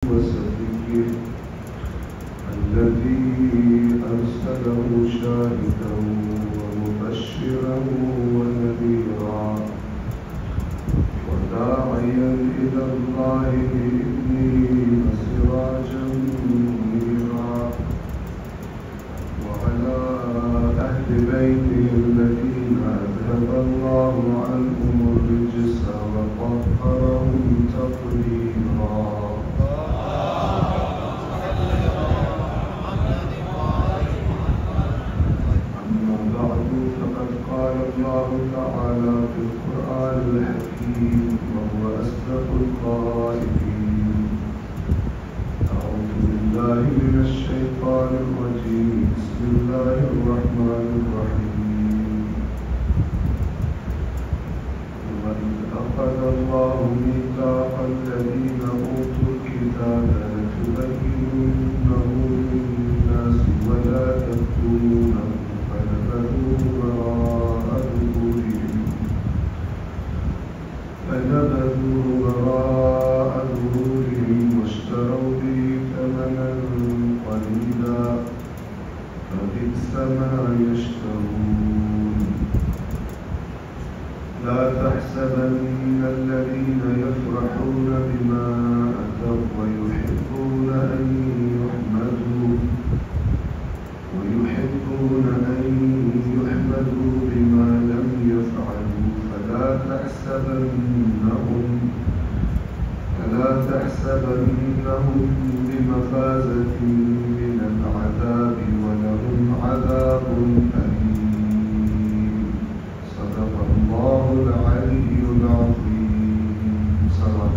وصفيه الذي أرسله شاهدا ومبشرا ونذيرا وداعيا إلى الله بإذنه وسراجا منيرا وعلى أهل بيته الذين أذهب الله عنهم الرجس وطهرهم تطهيرا. الله تعالى في القرآن الحكيم وهو أصدق القائلين. أعوذ بالله من الشيطان الرجيم. بسم الله الرحمن الرحيم. وإذ أخذ الله ميثاق الذين أوتوا الكتاب لتبيننه للناس ولا تكتمونه فنبذوه وراء ظهورهم واشتروا به ثمنا قليلا فبئس ما يشترون. لا تحسبن الذين يفرحون بما أتوا ويحبون أن يحمدوا بما لم يفعلوا فلا تحسبنهم بمفازة من العذاب ولهم عذاب أليم. صدق الله العلي العظيم. صدق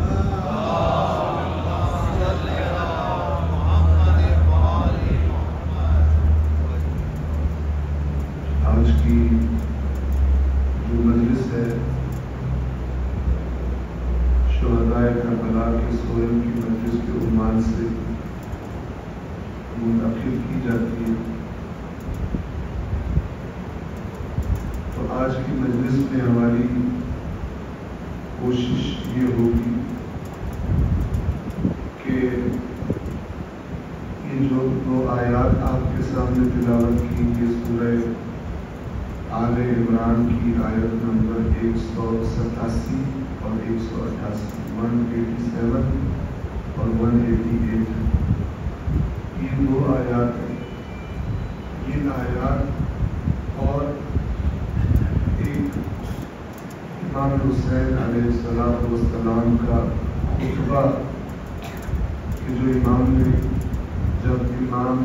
آج کی جو مجلس ہے شہدائے کربلا کے سوئم کی مجلس کے عنوان سے منعقد کی جاتی ہے. تو آج کی مجلس میں ہماری کوشش یہ ہوگی کہ یہ جو دو آیات آپ کے سامنے تلاوت کی یہ سورہ آل عمران کی آیت نمبر 187 اور 188 187 اور 188 یہ دو آیات ہیں. یہ آیات اور ایک امام حسین علیہ السلام کا خطبہ کہ جو امام نے جب امام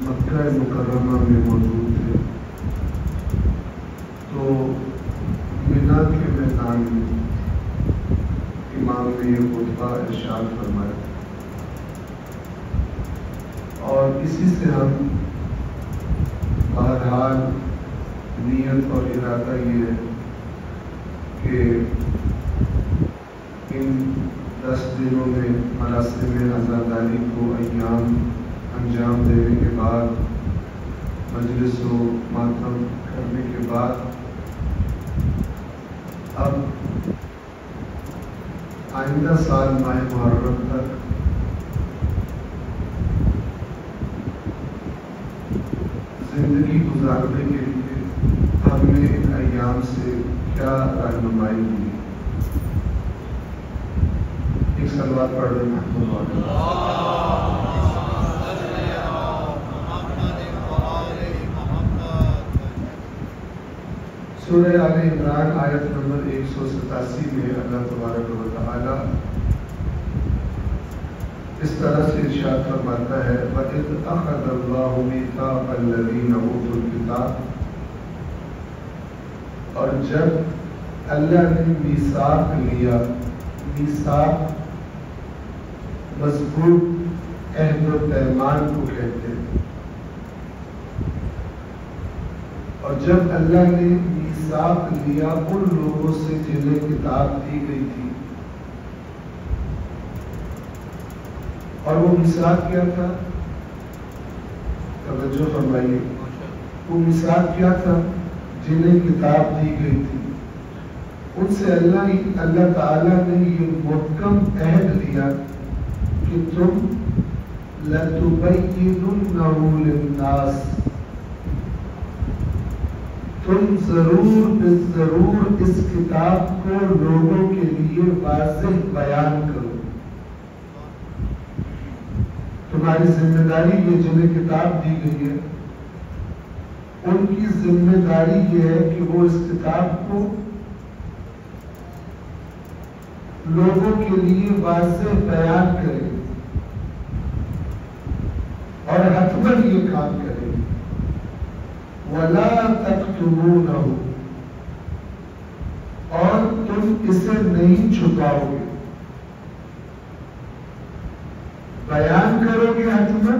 مکہ مکرمہ میں موجود تھے تو مینا کے میدان میں امام نے یہ خطبہ ارشاد فرمایا اور اسی سے ہم بہرحال نیت اور ارادہ یہ ہے کہ ان 10 دنوں میں مراسم عزاداری کو ایام انجام دینے کے بعد مجلس و ماتم کرنے کے بعد اب آئندہ سال ماہ محرم تک زندگی گزارنے کے لیے ہم نے ان ایام سے کیا رہنمائی ہوئی. ایک صلوات پڑھ رہے ہیں. سورہ آل عمران آیت نمبر 187 میں اللہ تبارک و تعالی اس طرح سے ارشاد فرماتا ہے وَإِذْ أَخَذَ اللَّهُ مِيثَاقَ الَّذِينَ أُوتُوا الْكِتَابَ. اور جب اللہ نے میثاق لیا، میثاق مضبوط عہد و پیمان کو کہتے ہیں، اور جب اللہ نے میثاق لیا ان لوگوں سے جنہیں کتاب دی گئی تھی، اور وہ میثاق کیا تھا؟ توجہ فرمائیے. وہ میثاق کیا تھا؟ جنہیں کتاب دی گئی تھی ان سے اللہ تعالیٰ نے یہ محکم عہد لیا کہ تم لَتُبَيِّنُنَّهُ لِلنَّاسِ، تم ضرور اس کتاب کو لوگوں کے لیے واضح بیان کرو۔ تمہاری ذمہ داری یہ، جنہیں کتاب دی گئی ہے ان کی ذمہ داری یہ ہے کہ وہ اس کتاب کو لوگوں کے لیے واضح بیان کرے اور حتماً یہ کام کرے۔ وَلَا تَكْتُمُونَهُ، اور تم اسے نہیں چھپاؤ گے، بیان کرو گے حتماً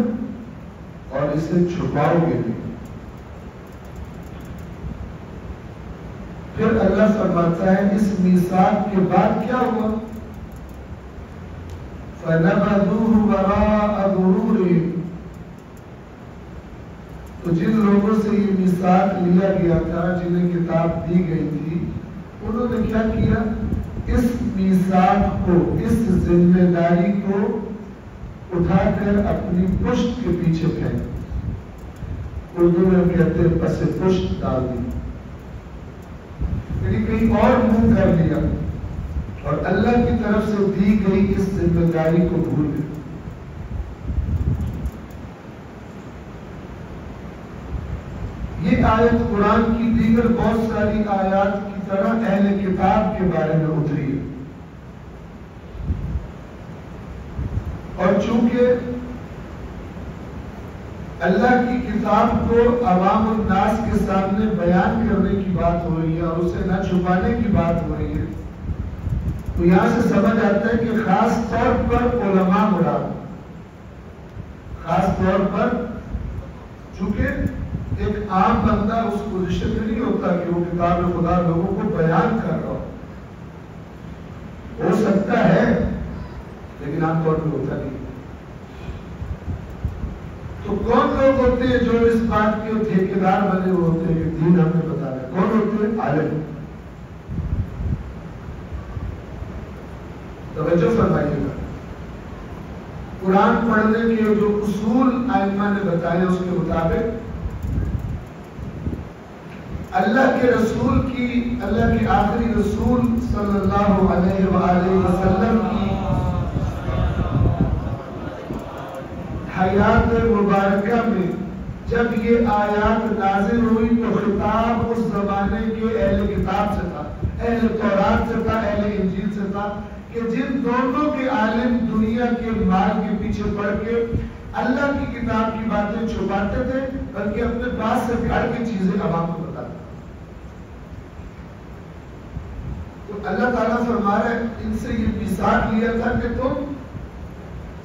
اور اسے چھپاؤ گے نہیں۔ پھر اللہ فرماتا ہے اس میثاق کے بعد کیا ہوا؟ فَنَبَذُوهُ وَرَاءَ ظُهُورِهِمْ، تو جن لوگوں سے یہ میثاق لیا گیا تھا، جنہیں کتاب دی گئی تھی، انہوں نے کیا کیا؟ اس میثاق کو، اس ذمہ داری کو اٹھا کر اپنی پشت کے پیچھے پھینک، اردو میں کہتے ہیں پس پشت ڈال دی، یعنی کہیں اور منہ کر لیا اور اللہ کی طرف سے دی گئی اس ذمہ داری کو بھول گئے۔ یہ آیت قرآن کی دیگر بہت ساری آیات کی طرح اہل کتاب کے بارے میں اتری ہے، اور چونکہ اللہ کی کتاب کو عوام الناس کے سامنے بیان کرنے کی بات ہو رہی ہے اور اسے نہ چھپانے کی بات ہو رہی ہے، تو یہاں سے سمجھ آتا ہے کہ خاص طور پر علماء مراد، خاص طور پر، چونکہ ایک عام بندہ اس پوزیشن میں نہیں ہوتا کہ وہ کتاب خدا لوگوں کو بیان کر رہا ہو سکتا ہے لیکن عام طور پہ ہوتا نہیں۔ تو کون لوگ ہوتے ہیں جو اس بات کے ٹھیکیدار بنے ہوئے ہوتے ہیں کہ دین ہمیں بتا رہے ہیں؟ کون ہوتے ہیں؟ عالم۔ توجہ فرمائیے گا، قرآن پڑھنے کے جو اصول ائمہ نے بتائے اس کے مطابق اللہ کے رسول کی، اللہ کے آخری رسول صلی اللہ علیہ وآلہ وسلم کی حیات مبارکہ میں جب یہ آیات نازل ہوئی تو خطاب اس زمانے کے اہل کتاب سے تھا، اہل تورات سے تھا، اہل انجیل سے تھا، کہ جن دونوں کے عالم دنیا کے مال کے پیچھے پڑ کے اللہ کی کتاب کی باتیں چھپاتے تھے بلکہ اپنے پاس سے کاٹ کے چیزیں عوام کو بتاتے۔ تو اللہ تعالیٰ فرما رہا ہے ان سے یہ میثاق لیا تھا کہ تم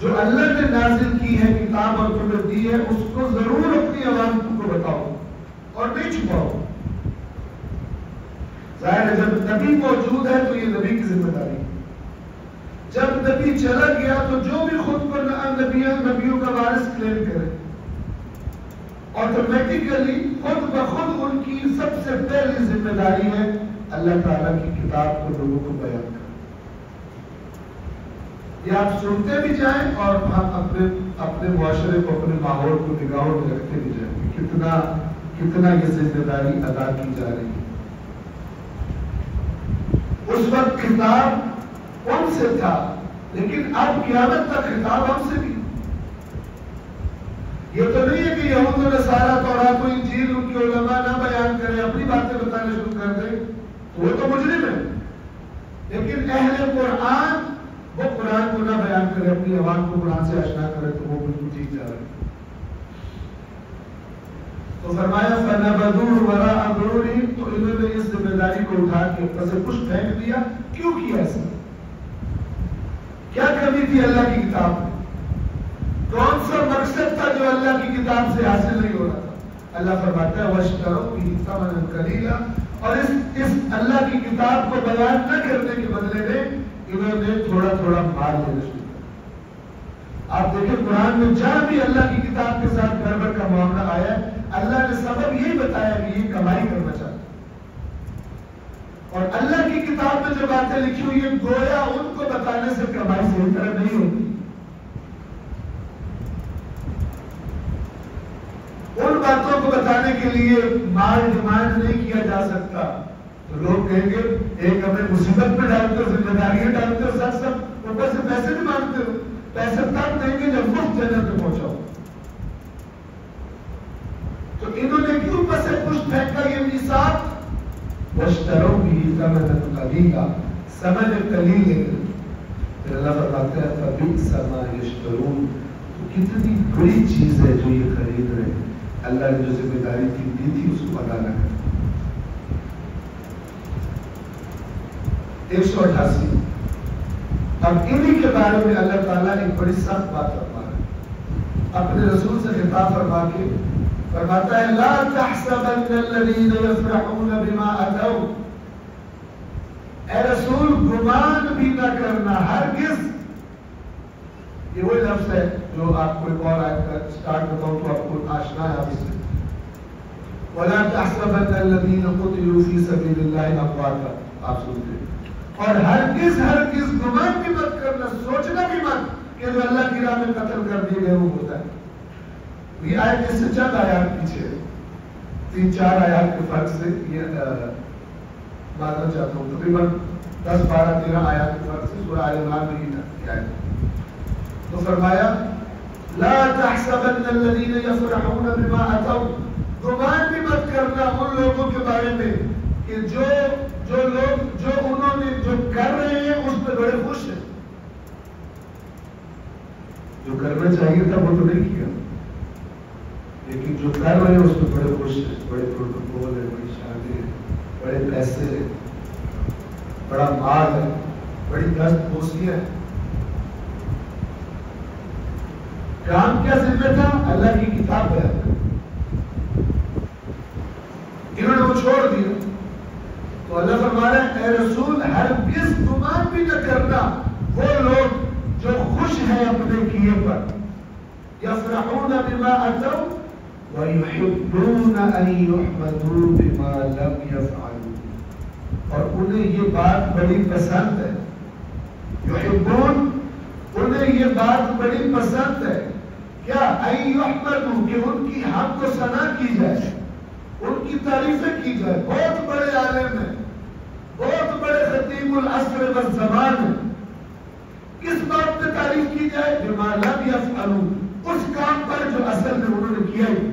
جو اللہ نے نازل کی ہے کتاب اور تمہیں دی ہے اس کو ضرور اپنی عوام کو بتاؤ اور نہیں چھپاؤ۔ ظاہر ہے جب نبی موجود ہے تو یہ نبی کی ذمہ داری ہے، جب نبی چلا گیا تو جو بھی خود کو نبیوں کا وارث کلیم کرے آٹومیٹیکلی خود بخود ان کی سب سے پہلی ذمہ داری ہے اللہ تعالیٰ کی کتاب کو لوگوں کو بیان کرنا۔ یہ آپ سنتے بھی جائیں اور ہم اپنے معاشرے کو، اپنے ماحول کو نگاہوں میں رکھتے بھی جائیں کہ کتنا یہ ذمہ داری ادا کی جا رہی ہے۔ اس وقت خطاب ان سے تھا لیکن اب قیامت تک خطاب ہم سے بھی۔ یہ تو نہیں ہے کہ یہود و نصارہ تورات و انجیل ان کے علماء نہ بیان کریں، اپنی باتیں بتانے شروع کر دیں، وہ تو مجرم ہے، لیکن اہل قرآن وہ قرآن کو نہ بیان کرے، اپنی عوام کو قرآن سے آشنا کرے تو وہ بالکل ٹھیک جا رہے ہیں۔ تو فرمایا فَنَبَذُوهُ وَرَاءَ ظُهُورِهِمْ، تو انہوں نے اس ذمہ داری کو اٹھا کے پس پشت پھینک دیا۔ کیوں کیا ایسا؟ کیا کمی تھی اللہ کی کتاب میں؟ کون سا مقصد تھا جو اللہ کی کتاب سے حاصل نہیں ہو رہا تھا؟ اللہ فرماتا ہے وَاشْتَرَوْا بِهِ ثَمَنًا قَلِيلًا، اور اس اللہ کی کتاب کو بیان نہ کرنے کے بدلے میں انہوں نے تھوڑا تھوڑا مال لینا شروع کیا۔ آپ دیکھیں قرآن میں جہاں بھی اللہ کی کتاب کے ساتھ گڑبڑ کا معاملہ آیا ہے اللہ نے سبب یہی بتایا کہ یہ کمائی کرنا چاہتا ہے، اور اللہ کی کتاب میں جو باتیں لکھی ہوئی ہیں گویا ان کو بتانے سے کمائی صحیح طرح نہیں ہوتی، باتوں کو بتانے کے لیے مال ڈیمانڈ نہیں کیا جا سکتا تو لوگ کہیں گے ایک ہمیں مصیبت میں ڈالتے ہو، ذمہ داریاں ڈالتے ہو، ساتھ ساتھ اوپر سے پیسے بھی مانگتے ہو. پیسے تب دیں گے جب مفت جنت میں پہنچاؤ. تو انہوں نے کیوں اوپر سے پشت پھینکا یہ میثاق؟ واشتروا به ثمنا قلیلا، ثمن قلیل. پھر اللہ فرماتا ہے فبئس ما یشترون، تو کتنی بڑی چیز ہے جو یہ خرید رہے ہیں. اللہ نے جو ذمہ داری دی تھی اس کو ادا نہ کر. 188. اب انہی کے بارے میں اللہ تعالیٰ ایک بڑی سخت بات فرما رہا ہے اپنے رسول سے خطاب فرما کے. فرماتا ہے لا تحسبن الذین یفرحون بما اتوا، اے رسول گمان بھی نہ کرنا ہرگز. یہ وہی لفظ ہے جو آپ کو ایک اور آیت کا سٹارٹ بتاؤں تو آپ کو آشنا ہے آپ اس سے. وَلَا تَحْسَبَنَّ الَّذِينَ قُتِلُوا فِي سَبِيلِ اللَّهِ أَمْوَاتًا، آپ سنتے ہیں. اور ہرگز ہرگز گمان بھی مت کرنا، سوچنا بھی مت کہ جو اللہ کی راہ میں قتل کر دیے گئے وہ ہوتا ہے. یہ آیت اس سے چند آیات پیچھے 3-4 آیات کے فرق سے یہ باتیں چاہتا ہوں. تقریباً 10-12-13 آیات کے فرق سے سورہ آل عمران میں یہ آیت. تو فرمایا لا تحسبن الذین یفرحون بما اتوا، گمان بھی مت کرنا ان لوگوں کے بارے میں کہ جو لوگ جو انہوں نے جو کر رہے ہیں اس پہ بڑے خوش ہیں. جو کرنا چاہیے تھا وہ تو نہیں کیا، لیکن جو کر رہے ہیں اس پہ بڑے خوش ہیں. بڑے پروٹوکول ہے، بڑی شادی ہے، بڑے پیسے ہیں، بڑا مال ہے، بڑی دست بوسیاں ہیں. کام کیا ذمہ تھا؟ اللہ کی کتاب بیان کرنا. انہوں نے وہ چھوڑ دیا. تو اللہ فرما رہا ہے اے رسول ہرگز گمان بھی نہ کرنا وہ لوگ جو خوش ہیں اپنے کیے پر. یفرحون بما اتوا ویحبون ان یحمدوا بما لم یفعلوا، اور انہیں یہ بات بڑی پسند ہے. یحبون، انہیں یہ بات بڑی پسند ہے کیا؟ ان یحمدوا، کہ ان کی حمد و ثنا کی جائے، ان کی تعریفیں کی جائے. بہت بڑے عالم ہیں، بہت بڑے خطیب العصر والزمان ہیں. کس بات پہ تعریف کی جائے؟ بما لم یفعلوا، اس کام پر جو اصل میں انہوں نے کیا ہی.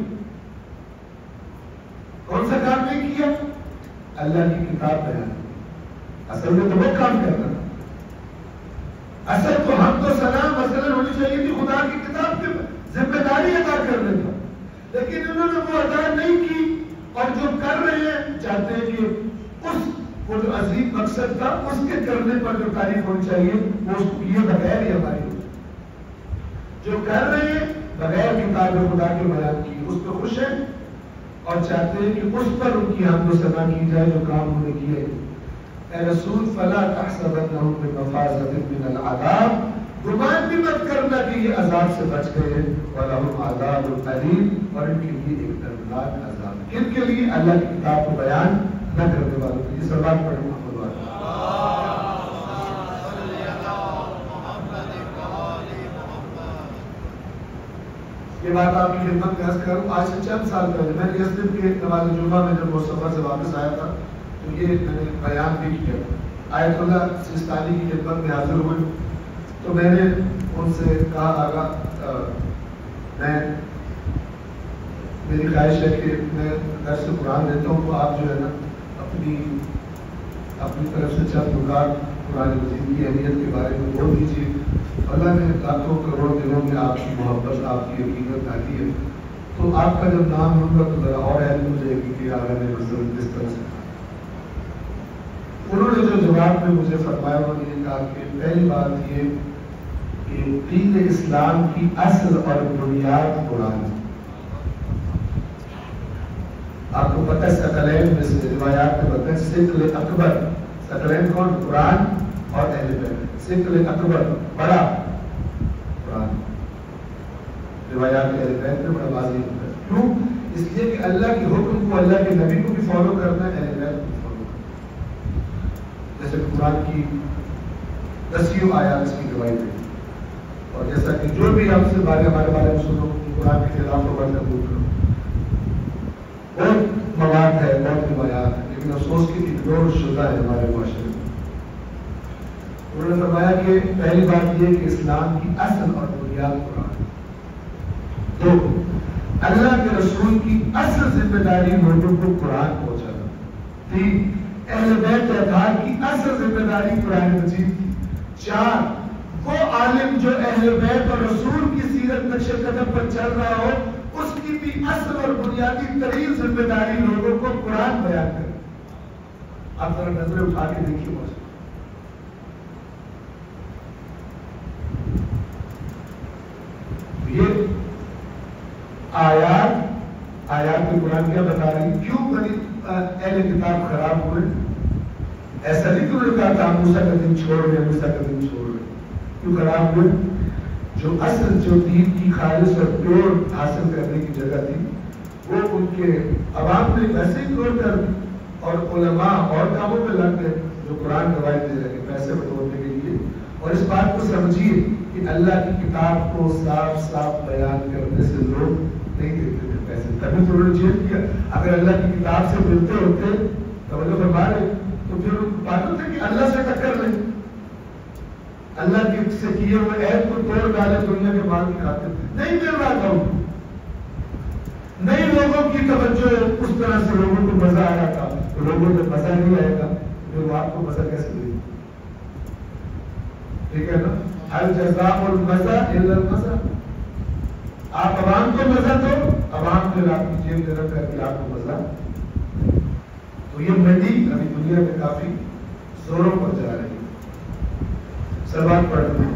کون سا کام نہیں کیا؟ اللہ کی کتاب بیان. اصل میں تو وہ کام کرنا، اصل تو حمد و ثنا مثلا ہونی چاہیے تھی خدا کی کتاب کی ذمہ داری ادا کرنے کا، لیکن انہوں نے وہ ادا نہیں کی. اور جو کر رہے ہیں چاہتے ہیں کہ وہ جو عظیم مقصد تھا اس کے کرنے پر جو تعریف ہونی چاہیے وہ اس کو کیے بغیر ہی ہماری ہو. جو کر رہے ہیں بغیر کتاب خدا کے بیان کی اس پہ خوش ہیں اور چاہتے ہیں کہ اس پر ان کی حمد و ثنا کی جائے جو کام انہوں نے کیے. اے رسول فلا تحسبنهم بمفازة من العذاب، گمان بھی مت کرنا کہ یہ عذاب سے بچ گئے. وَلَهُمْ عَذَابٌ أَلِيمٌ، اور ان کے لیے ایک دردناک عذاب. کن کے لیے؟ اللہ کی کتاب کو بیان نہ کرنے والوں کے لیے. سلوات پڑھیں محمد والے. یہ بات آپ کی خدمت میں عرض کروں. آج سے چند سال پہلے میں یثرب کے نماز جمعہ میں جب وہ سفر سے واپس آیا تھا تو یہ میں نے بیان بھی کیا. آیت اللہ سستانی کی خدمت میں حاضر ہوئے تو میں نے ان سے کہا آگا میری خواہش ہے کہ میں درس قرآن دیتا ہوں تو آپ جو ہے نا اپنی طرف سے چند نکات قرآن مجید کی اہمیت کے بارے میں بول دیجیے. اللہ نے لاکھوں کروڑوں دنوں میں آپ کی محبت، آپ کی حقیقت ڈالی ہے تو آپ کا جب نام ہوگا تو ذرا اور علم ہو جائے گی کہ آگے نے مذہب کس طرح سے. انہوں نے جو جواب میں مجھے فرمایا انہوں نے یہ کہا کہ پہلی بات یہ کہ دین اسلام کی اصل اور بنیاد قرآن ہے. آپ کو پتہ ہے ثقلین میں سے روایات میں پتہ ہے ثقل اکبر، ثقلین کون؟ قرآن اور اہل بیت. ثقل اکبر بڑا قرآن، روایات اہل بیت میں بڑا واضح ہوتا ہے. کیوں؟ اس لیے کہ اللہ کے حکم کو، اللہ کے نبی کو بھی فالو کرنا ہے، اہل بیت کو بھی فالو کرنا. جیسے قرآن کی 10 آیات اس کی گواہی دیں اور جیسا کہ جو بھی ہم سے ہمارے بارے میں سنو قرآن کے خلاف و برد قبول کرو. بہت مواد ہے، بہت روایات ہے، لیکن افسوس کی اگنور شدہ ہے ہمارے معاشرے میں۔ انہوں نے فرمایا کہ پہلی بات یہ کہ اسلام کی اصل اور بنیاد قرآن ہے۔ دو، اللہ کے رسول کی اصل ذمہ داری لوگوں کو قرآن پہنچانا۔ تین، اہل بیت اطہار کی اصل ذمہ داری قرآن مجید کی۔ چار، وہ عالم جو اہل بیت اور رسول کی سیرت نقش قدم پر چل رہا ہو، اس کی بھی اصل اور بنیادی ترین ذمہ داری لوگوں کو قرآن بیان کرے۔ آپ ذرا نظریں اٹھا کے دیکھیے موسیقی، یہ آیات میں قرآن کیا بتا رہی، کیوں بنی اہل کتاب خراب ہوئے؟ ایسا نہیں کہ انہوں نے کہا تھا موسیٰ کا دن چھوڑ رہے، موسیٰ کا دن چھوڑ رہے، کیوں خراب ہوئے؟ جو اصل جو دین کی خالص اور پیور حاصل کرنے کی جگہ تھی وہ ان کے عوام نے ویسے ہی توڑ کر دی، اور علماء اور کاموں پہ لگ گئے جو قرآن گواہی دے رہے ہیں پیسے بٹورنے کے لیے۔ اور اس بات کو سمجھیے کہ اللہ کی کتاب کو صاف صاف بیان کرنے سے لوگ نہیں دیتے تھے پیسے، تبھی تو انہوں نے جیل کیا۔ اگر اللہ کی کتاب سے ملتے ہوتے توجہ فرما رہے تو پھر بات تھے کہ اللہ سے ٹکر لیں، اللہ کے سے کیے ہوئے عہد کو توڑ ڈالے دنیا کے مال کی خاطر، نہیں مل رہا تھا ان کو، نہیں لوگوں کی توجہ اس طرح سے لوگوں کو مزہ آ رہا تھا، تو لوگوں کو مزہ نہیں آئے گا پھر وہ آپ کو مزہ کیسے دے گا؟ ٹھیک ہے نا؟ ہر جزاء المزہ الا المزہ، آپ عوام کو مزہ دو، عوام پھر آپ کی جیب میں رکھ کر کے آپ کو مزہ۔ تو یہ منڈی ابھی دنیا میں کافی زوروں پر جا رہی ہے۔ سلوات پڑھتے ہیں۔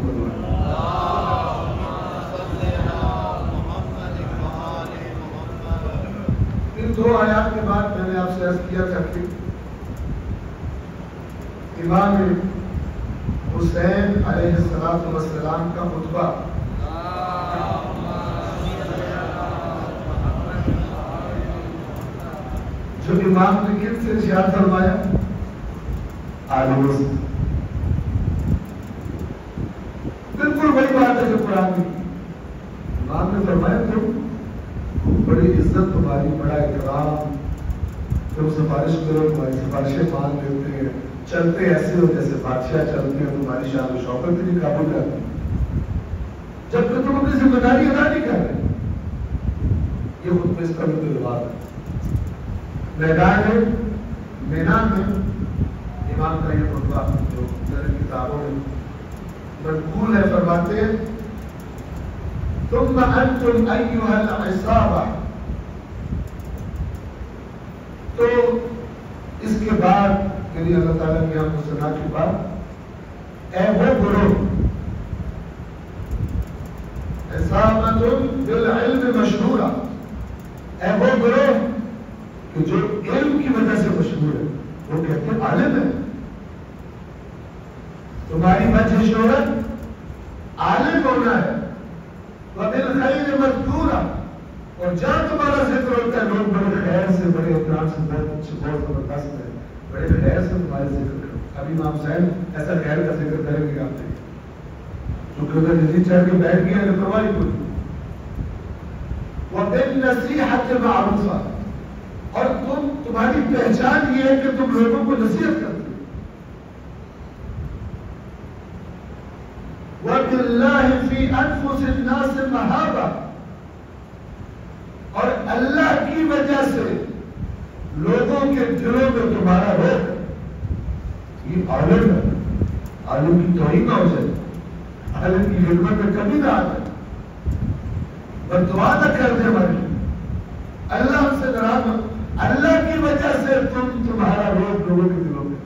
ان دو آیات کے بعد میں نے آپ سے عرض کیا تھا کہ امام حسین علیہ السلام کا خطبہ جو امام نے کن سے ارشاد فرمایا؟ آلوز، بالکل وہی بات ہے جو قرآن میں کی۔ امام نے فرمایا تم بڑی عزت تمہاری، بڑا اکرام، تم سفارش کرو، تمہاری سفارشیں مان لیتے ہیں، چلتے ایسے ہو جیسے بادشاہ چلتے ہیں، تمہاری شان و شوکت نہیں قابل کرتی، جب کہ تم اپنی ذمہ داری ادا نہیں کر رہے۔ یہ خود میں اس کا بھی رواج ہے۔ میدان مینا میں امام کا یہ خطبہ جو میرے کتابوں میں منقول ہے، فرماتے ہیں ثم انتم ایھا العصابہ، تو اس کے بعد یعنی اللہ تعالیٰ کی ہم کو سنا کے بعد، اے وہ گروہ، عصابۃ بالعلم مشہورہ، اے وہ گروہ کہ جو علم کی وجہ سے مشہور ہے، وہ کہتے ہیں عالم ہے، تمہاری وجہ شہرت عالم ہونا ہے، وبالخیر مذکورہ، اور جہاں تمہارا ذکر ہوتا ہے لوگ بڑے خیر سے، بڑے احترام سے، بہت زبردست ہے، بڑے خیر سے تمہارے ذکر کرو۔ ابھی امام صاحب ایسا خیر کا ذکر کریں گے آپ نے، چونکہ ادھر جدید چڑھ کے بیٹھ گیا ہے پرواہی کوئی۔ وبالنصیحۃ معروفہ، اور تمہاری پہچان یہ ہے کہ تم لوگوں کو نصیحت کرتے ہو۔ وَبِاللَّهِ فِي أَنفُسِ النَّاسِ مَحَابَةٌ، اور اللہ کی وجہ سے لوگوں کے دلوں میں تمہارا روح ہے۔ یہ عالم ہے، عالم کی توہین نہ ہو جائے، عالم کی خدمت میں کمی نہ آ جائے، بددعا نہ کر دے ہماری، اللہ ہم سے ناراض ہو، اللہ کی وجہ سے تمہارا روح لوگوں کے دلوں میں،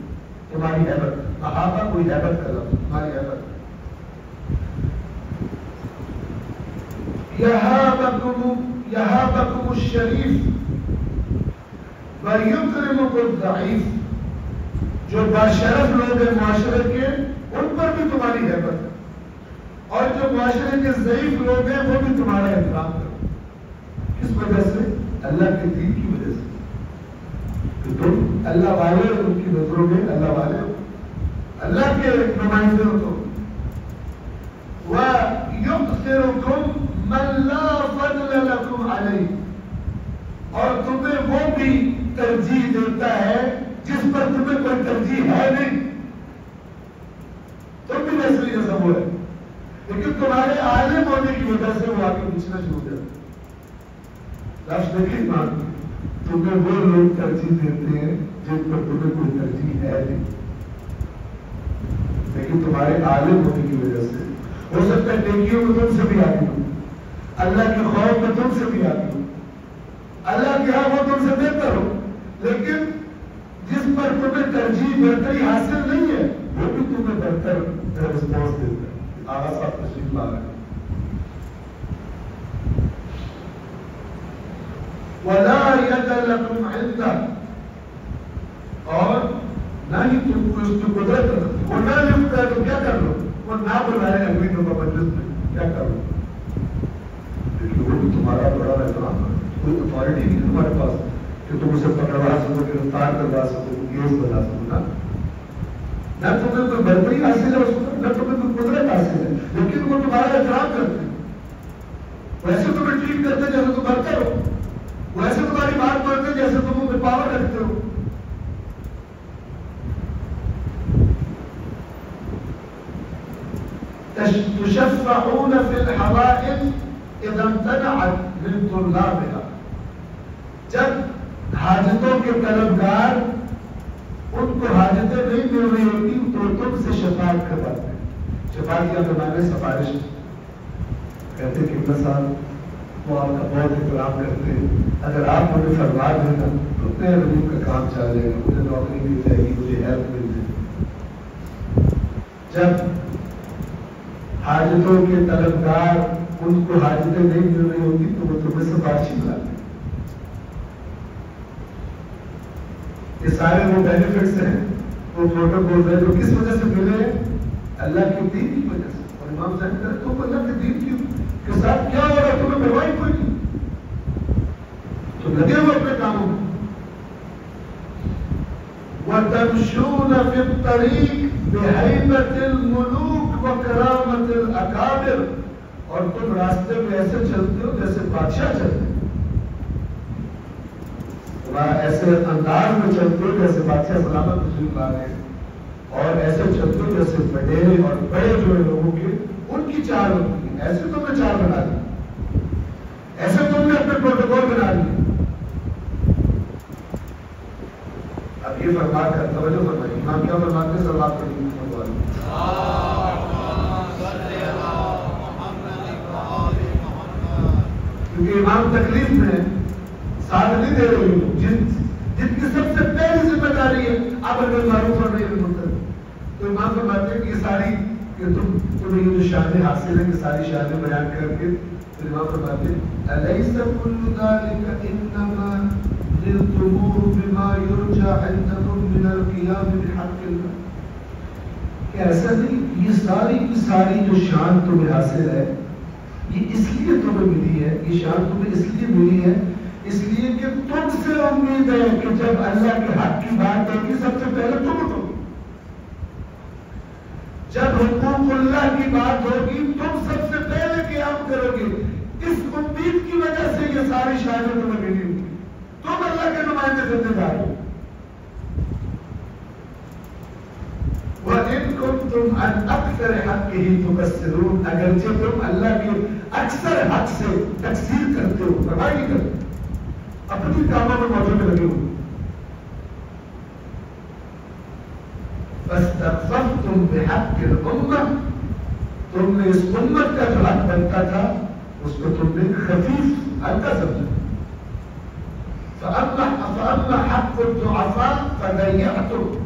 تمہاری ہیبت، محابہ کوئی ہیبت کا لفظ، تمہاری ہیبت۔ یہابکم الشریف ویکرمکم الضعیف، جو باشرف لوگ ہیں معاشرے کے ان پر بھی تمہاری ہیبت ہے، اور جو معاشرے کے ضعیف لوگ ہیں وہ بھی تمہارا احترام کرتے۔ کس وجہ سے؟ اللہ کے دین کی وجہ سے، کہ تم اللہ والے ہو، ان کی نظروں میں اللہ والے ہو، اللہ کے نمائندے ہو تم۔ وَيُؤْثِرُكُمْ مَنْ لَا فَضْلَ لَكُمْ عَلَيْهِ، اور تمہیں وہ بھی ترجیح دیتا ہے جس پر تمہیں کوئی ترجیح ہے نہیں. تم بھی نسلی نظم ہو رہے لیکن تمہارے عالم ہونے کی وجہ سے وہ آگے پوچھنا شروع کر لفظ نہیں مانتے. تمہیں وہ لوگ ترجیح دیتے ہیں جن پر تمہیں کوئی ترجیح ہے نہیں لیکن تمہارے عالم ہونے کی وجہ سے ہو سکتا ہے نیکیوں میں تم سے بھی آگے ہو, اللہ کے خوف میں تم سے بھی آگے ہو, اللہ کے ہاں وہ تم سے بہتر ہو, لیکن جس پر تمہیں ترجیح بہتری حاصل نہیں ہے وہ بھی تمہیں بہتر رسپانس دیتا ہے. آغا صاحب تشریف لا رہے ہیں. وَلَا يَدَ لَكُمْ عِنْدَهُ, اور نہ ہی تم کو اس کی قدرت رکھتی. وہ نہ لکھتا ہے تو کیا کر لو, وہ نہ بلائے امیدوں کا مجلس میں کیا کر لو, لیکن وہ بھی تمہارا بڑا احترام ہے. کوئی اتھارٹی نہیں تمہارے پاس کہ تم اسے پکڑوا سکو, گرفتار کروا سکو, کیس بنا سکو. نہ تمہیں کوئی برتری حاصل ہے اس کو, نہ تمہیں کوئی قدرت حاصل ہے, لیکن وہ تمہارا احترام کرتے ہیں. ویسے تمہیں ٹریٹ کرتے جیسے تم برتر ہو, ویسے تمہاری بات مانتے جیسے تم ان میں پاور رکھتے ہو. تشفعون فی الحوائج اذا امتنعت من طلابها, جب حاجتوں کے طلبگار ان کو حاجتیں نہیں مل رہی ہوتی تو تم سے شفاعت کرواتے ہیں. شفاعت یا بنانے سفارش کہتے کہ مثال وہ آپ کا بہت احترام کرتے ہیں, اگر آپ مجھے فرما دینا تو اپنے غریب کا کام چل جائے گا, مجھے نوکری مل جائے گی, مجھے ہیلپ مل جائے گی. جب حاجتوں کے طلبگار ان کو حاجتیں نہیں مل رہی ہوتی تو وہ تمہیں سفارشی بناتے ہیں. یہ سارے وہ بینیفٹس ہیں, وہ پروٹوکول ہیں جو کس وجہ سے ملے ہیں, اللہ کے دین کی وجہ سے. اور امام صاحب کہتے ہیں تم اللہ کے دین کے ساتھ کیا ہو رہا ہے, تمہیں پرواہ کوئی نہیں, تو لگے ہو اپنے کاموں میں. وَتَمْشُونَ فِي الطَّرِيقِ بِحَيْبَةِ الْمُلُوكِ وَكَرَامَةِ الْأَكَابِرِ, اور تم راستے میں ایسے چلتے ہو جیسے بادشاہ چلتے ہو, ایسے انداز میں چلتے ہو جیسے بادشاہ سلامت تشریف لا رہے ہیں, اور ایسے چلتے ہو جیسے بڑے اور بڑے جو لوگوں کے ان کی چال ہوتی ہے. ایسے تم نے چال بنا لی, ایسے تم نے اپنے پروٹوکول بنا لیے. اب یہ فرما کر توجہ فرمائیے, امام کیا فرماتے ہیں صلوات پڑھیں. کیونکہ امام تکلیف میں ساتھ نہیں دے رہے ہو, جن کی سب سے پہلی ذمہ داری ہے امر بالمعروف اور نہی عن المنکر. تو امام فرماتے ہیں کہ یہ ساری کہ تمہیں یہ جو شانیں حاصل ہیں, کہ ساری شانیں بیان کر کے پھر امام فرماتے ہیں الیس کل ذلک انما نلتموه بما یرجى عندکم من القیام بحق اللہ. کہ ایسا نہیں, یہ ساری کی ساری جو شان تمہیں حاصل ہے یہ اس لیے تمہیں ملی ہے, یہ شان تمہیں اس لیے ملی ہے اس لیے کہ تم سے امید ہے کہ جب اللہ کے حق کی بات ہوگی سب سے پہلے تم اٹھو, جب حقوق اللہ کی بات ہوگی تم سب سے پہلے قیام کرو گے. اس امید کی وجہ سے یہ ساری شانیں تمہیں ملی ہوگی, تم اللہ کے نمائندے ذمہ دار ہو. وَإِن كُنتُمْ عَنْ أَكْثَرِ حَقِّهِ تُقَصِّرُونَ, اگرچہ تم اللہ کے اکثر حق سے تقصیر کرتے ہو, پرواہ نہیں کرتے, اپنی کاموں میں موجود لگے ہو. فَاسْتَخْفَفْتُمْ بِحَقِّ الْأُمَّةِ, تم نے اس امت کا جو حق بنتا تھا اس کو تم نے خفیف ہلکا سمجھا. فَأَمَّا حَقُّ الضُّعَفَاءِ فَضَيَّعْتُمْ,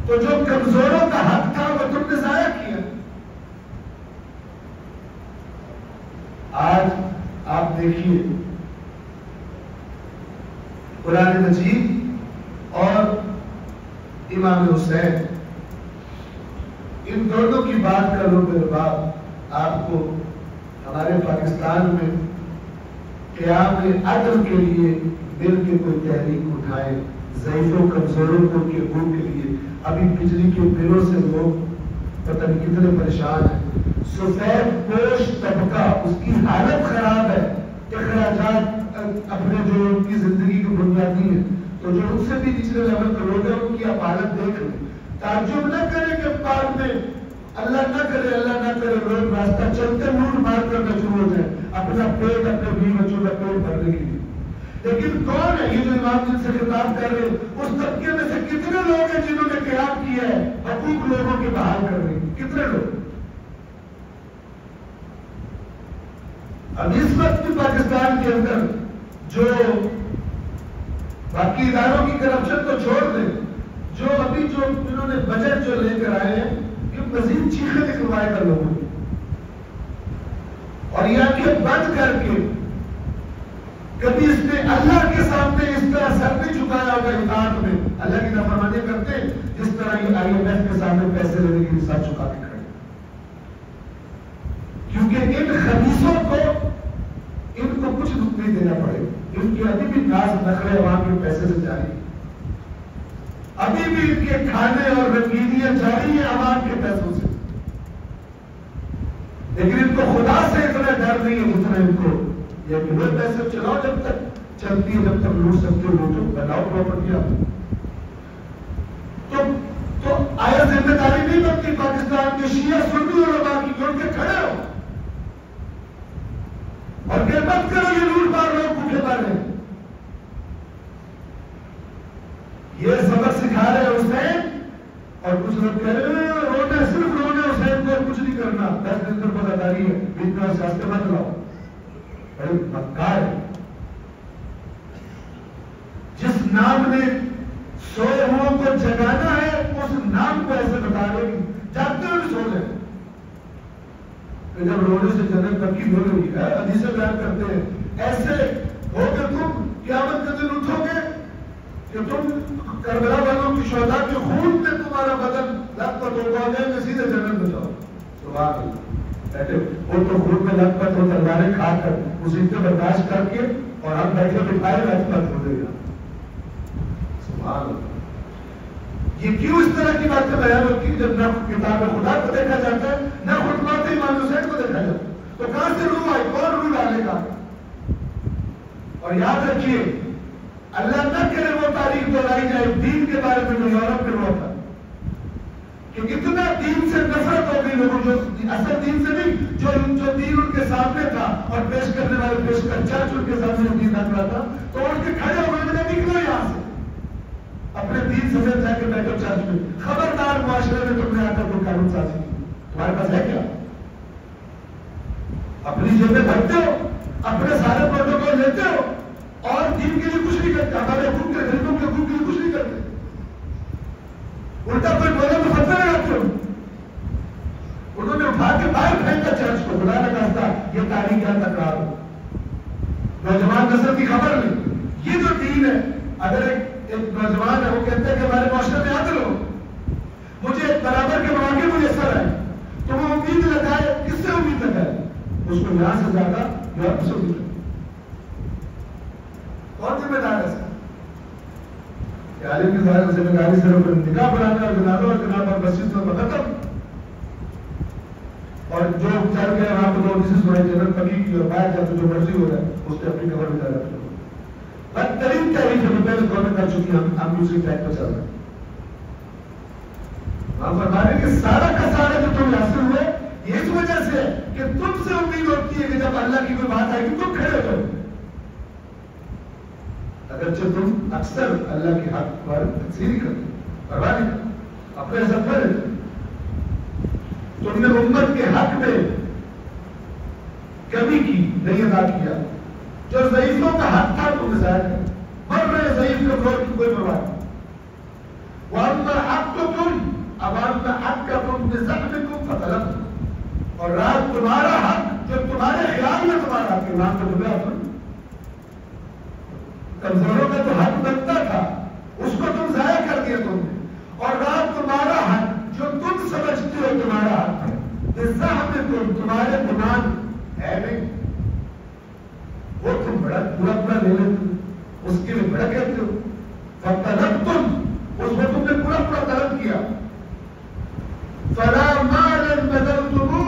تو جو کمزوروں کا حق تھا وہ تم نے ضائع کیا. آج آپ دیکھیے قرآن مجید اور امام حسین, ان دونوں کی بات کرو میرے باپ, آپ کو ہمارے پاکستان میں قیام عدل کے لیے مل کے کوئی تحریک اٹھائے, ضعیفوں کمزوروں کو کے حقوق کے لیے. ابھی بجلی کے بلوں سے لوگ پتہ نہیں کتنے پریشان ہیں. سفید پوش طبقہ اس کی حالت خراب ہے, اخراجات اپنے جو ان کی زندگی کی بنیادی ہے، تو جو ان سے بھی نچلے لیول کے لوگ ہیں ان کی آپ حالت دیکھ لیں، تعجب نہ کرے کہ بعد میں اللہ نہ کرے لوگ راستہ چلتے لوٹ مار کرنا شروع ہو جائے اپنا پیٹ اپنے بیوی بچوں کا پیٹ بھرنے کے لیے۔ لیکن کون ہے یہ جو امام جن سے خطاب کر رہے ہیں؟ اس طبقے میں سے کتنے لوگ ہیں جنہوں نے قیام کیا ہے حقوق لوگوں کے بحال کر رہے ہیں؟ کتنے لوگ؟ اب اس وقت بھی پاکستان کے اندر جو باقی اداروں کی کرپشن کو چھوڑ دیں، جو ابھی جو انہوں نے بجٹ جو لے کر آئے ہیں یہ مزید چیخیں نکلوائے گا لوگوں کی، اور یہ آنکھیں بند کر کے کبھی اس نے اللہ کے سامنے اس طرح سر نہیں جھکایا ہوگا اطاعت میں، اللہ کی نافرمانی کرتے جس طرح یہ IMF کے سامنے پیسے لینے کے لیے سر جھکا کے کھڑے، کیونکہ ان خبیثوں کو ان کو کچھ نہیں دینا پڑے، ان کے ابھی بھی ناز نخرے عوام کے پیسے سے جاری، ابھی بھی ان کے کھانے اور رنگینیاں جاری ہیں عوام کے پیسوں سے، لیکن ان کو خدا سے اتنا ڈر نہیں ہے جتنا ان کو یہ کہ وہ پیسے چلاؤ، جب تک چلتی ہے جب تک لوٹ سکتے ہو لوٹو، بناؤ پراپرٹی آپ تو آیا ذمہ داری نہیں بنتی پاکستان کے شیعہ سنی علماء کی کہ ان کے کھڑے ہو اور کہ مت کرو یہ لوٹ مار لوگ بھوکے مارے، یہ سبق سکھا رہے حسین، اور کچھ لوگ کہہ رہے ہیں رونے صرف رونے حسین کو کچھ نہیں کرنا، 10 دن پر وفاداری ہے، اتنا سیاست مت لاؤ، بڑے مکار ہے۔ جس نام نے سوئے ہوں کو جگانا ہے اس نام کو ایسے بتا رہے ہیں جاگتے ہوئے بھی سو جائیں کہ جب رونے سے جنت پکی ہو رہی ہے، حدیثیں بیان کرتے ہیں ایسے ہو کہ تم قیامت کے دن اٹھو گے کہ تم کربلا والوں کی شہداء کے خون میں تمہارا بدن لت پت ہوگا کہ سیدھے جنت میں جاؤ۔ سبحان اللہ، بیٹھے وہ تو خون میں لت پت ہو تلواریں کھا کر مصیبتیں برداشت کر کے، اور ہم بیٹھے بٹھائے لت پت ہو گئے۔ سبحان اللہ، یہ کیوں اس طرح کی باتیں بیان ہوتی جب نہ کتاب خدا کو دیکھا جاتا ہے نہ خطبات امام حسین کو دیکھا جاتا ہے؟ تو کہاں سے روح آئی؟ کون روح ڈالے گا؟ اور یاد رکھیے اللہ نہ کرے وہ تاریخ دہرائی جائے دین کے بارے میں جو یورپ میں ہوا تھا کہ کتنا دین سے نفرت ہو گئی لوگوں، جو اصل دین سے نہیں، جو دین ان کے سامنے تھا اور پیش کرنے والے پیش کر چرچ ان کے سامنے دین رکھ رہا تھا، تو ان کے کھڑے ہوئے میں نکلو یہاں سے، اپنے دین سمیت جا کے بیٹھو چرچ میں، خبردار معاشرے میں تم نے آ کر کوئی قانون سازی کی، تمہارے پاس ہے کیا؟ اپنی جیبیں بھرتے ہو، اپنے سارے پروٹوکول لیتے ہو اور دین کے لیے کچھ نہیں کرتے، ہمارے حقوق کے غریبوں کے حقوق کے لیے کچھ نہیں کرتے، الٹا کوئی بولے تو فتوے لگاتے ہو۔ انہوں نے اٹھا کے باہر پھینکا چرچ کو، خدا نہ خواستہ یہ تاریخ کا تکرار ہو، نوجوان نسل کی خبر نہیں۔ یہ جو دین ہے، اگر ایک نوجوان ہے وہ کہتے ہیں کہ ہمارے معاشرے میں عدل ہو، مجھے برابر کے مواقع میسر آئے، تو وہ امید لگائے، کس سے امید لگائے؟ اس کو یہاں سے زیادہ یورپ سے امید لگائے۔ کون ذمہ دار ہے؟ عالم کی ظاہر ذمہ داری صرف نکاح بنانا اور جنازہ اور جناب اور مسجد میں ختم، اور جو چل گئے وہاں پہ لوگ جسے سنائی جنت پکی کی اور باہر جاتے جو مرضی ہو رہا ہے اس نے اپنی خبر بتا رہا ہے۔ بدترین تحریف ہے پہلے گورنمنٹ کر چکی، ہم دوسری ٹریک پر چل رہے ہیں۔ ہم فرما رہے ہیں کہ سارا کا سارا جو تم حاصل ہوئے یہ اس وجہ سے کہ تم سے امید ہوتی ہے کہ جب اللہ کی کوئی بات آئے گی تم کھڑے ہو جاؤ، اگرچہ تم اکثر اللہ کے حق پر تقسیم کرتے، پرواہ نہیں کرتے، اپنے حساب پر رہتے، تم نے امت کے حق میں کمی کی، نہیں ادا کیا، جو ضعیفوں کا حق تھا تم نے ضائع کر، مر رہے ضعیف کے فروغ کی کوئی پرواہ نہیں۔ وَأَمَّا حَقُّكُمْ، اب اپنا حق کا تم بِزَعْمِكُمْ فَطَلَبْتُمْ، اور رات تمہارا حق جو تمہارے خیال میں تمہارا حق ہے، نام تو تمہیں اپنا کمزوروں کا تو حق بنتا تھا اس کو تم ضائع کر دیا تم نے، اور رات تمہارا حق جو تم سمجھتے ہو تمہارا حق ہے، بِزَعْمِكُمْ، تمہارے گمان ہے نہیں، وہ تم بڑا پورا لے لیتے ہو، اس کے لیے بڑا کہتے ہو، فَطَلَبْتُمْ، اس میں تم نے پورا طلب کیا، فَلَا مَالًا بَذَلْتُمُوهُ،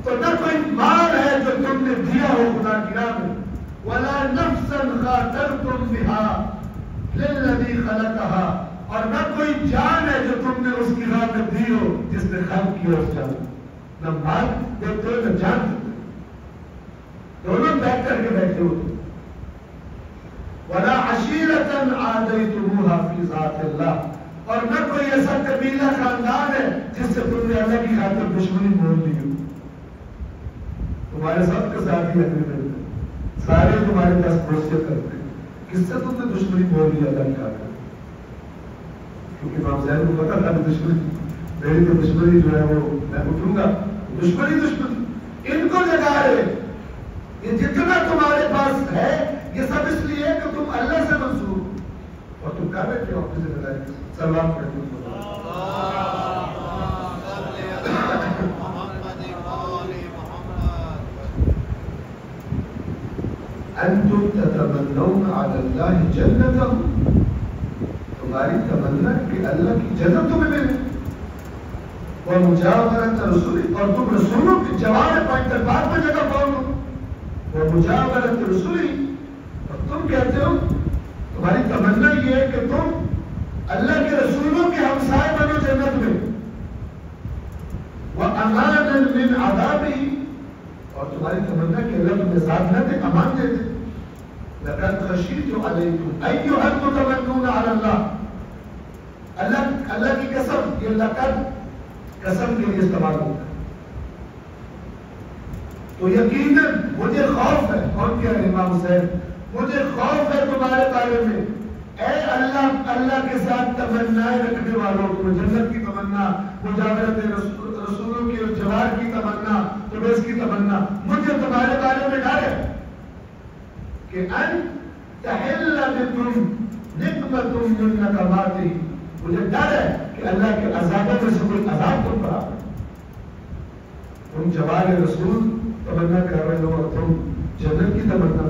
تو نہ کوئی مال ہے جو تم نے دیا ہو خدا کی راہ میں، خاطرتم بها للذی خلقها، اور نہ کوئی جان ہے جو تم نے اس کی راہ میں دی ہو جس نے خلق کیا اس جان، نہ مال دیتے ہو نہ جان دیتے ہو، دونوں بیٹھ کر کے بیٹھے ہو، ولا عشیرة عادیتموها فی ذات اللہ، اور نہ کوئی ایسا قبیلہ خاندان ہے جس سے تم نے اللہ کی خاطر دشمنی مول لی ہو، تمہارے سب کے ساتھ ہی لگنے ملتے، سارے تمہارے پاس بھروسے کرتے ہیں، کس سے تم نے دشمنی مول لی اللہ کی خاطر؟ کیونکہ امام زین کو پتا تھا کہ دشمنی میری تو دشمنی جو ہے وہ میں اٹھوں گا، دشمنی ان کو جگا رہے، یہ جتنا تمہارے پاس ہے یہ سب اس لیے کہ تم اللہ سے منسوب، اور تم کر رہے ہو اپنی ذمہ داری سلام کرتے ہو۔ انتم تتمنون علی اللہ جنتہ، تمہاری تمنا کہ اللہ کی جنت تمہیں ملے، ومجاورۃ رسول، اور تم رسولوں کے جواب پوائنٹ تک بات میں جگہ پاؤ، ومجاورۃ رسول، اور تم کہتے ہو تمہاری تمنا یہ ہے کہ تم اللہ کے رسولوں کے ہمسائے بنو جنت میں، وَأَمَانًا مِّنْ عَذَابِهِ، اور تمہاری تمنا کہ اللہ تمہیں عذاب نہ دے، امان دے دے۔ لَقَدْ خَشِيتُ عَلَيْكُمْ أَيُّهَا الْمُتَمَنُّونَ عَلَى اللَّهِ، اللہ کی قسم، یہ لقد قسم کے لیے استعمال ہوتا ہے، تو یقیناً مجھے خوف ہے، کون کہہ رہے امام حسین، مجھے خوف ہے تمہارے بارے میں، اے اللہ کے ساتھ تمنائیں رکھنے والوں، تمہیں جنت کی تمنا، مجاورت رسولوں کے جوار کی تمنا، تمہیں اس کی تمنا، مجھے تمہارے بارے میں ڈر ہے کہ ان تحل بکم نقمۃ من نقماتہ، مجھے ڈر ہے کہ اللہ کے عذابوں میں سے کوئی عذاب تم پر آ پڑے، تم جوار رسول تمنا کر رہے ہو اور تم جنت کی تمنا،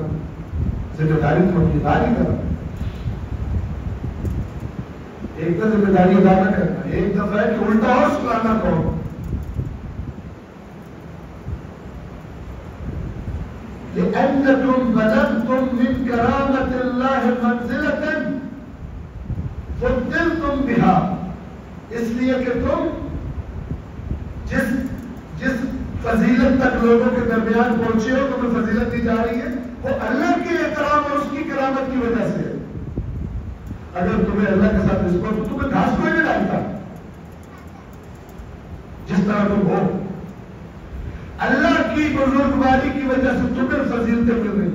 ذمہ داری تم اپنی ادا نہیں کر رہے، ایک تو ذمہ داری ادا نہ کرنا، ایک دفعہ ہے کہ الٹا اور سنانا کہو، لأنكم بلغتم من كرامة الله منزلة فضلتم بها، اس لیے کہ تم جس فضیلت تک لوگوں کے درمیان پہنچے ہو، تمہیں فضیلت دی جا رہی ہے، وہ اللہ کے احترام اور اس کی کرامت کی وجہ سے ہے۔ اگر تمہیں اللہ کے ساتھ رشتہ تو تمہیں گھاس کوئی نہیں ڈالتا، جس طرح تم ہو، اللہ کی بزرگواری کی وجہ سے تمہیں فضیلتیں مل رہی۔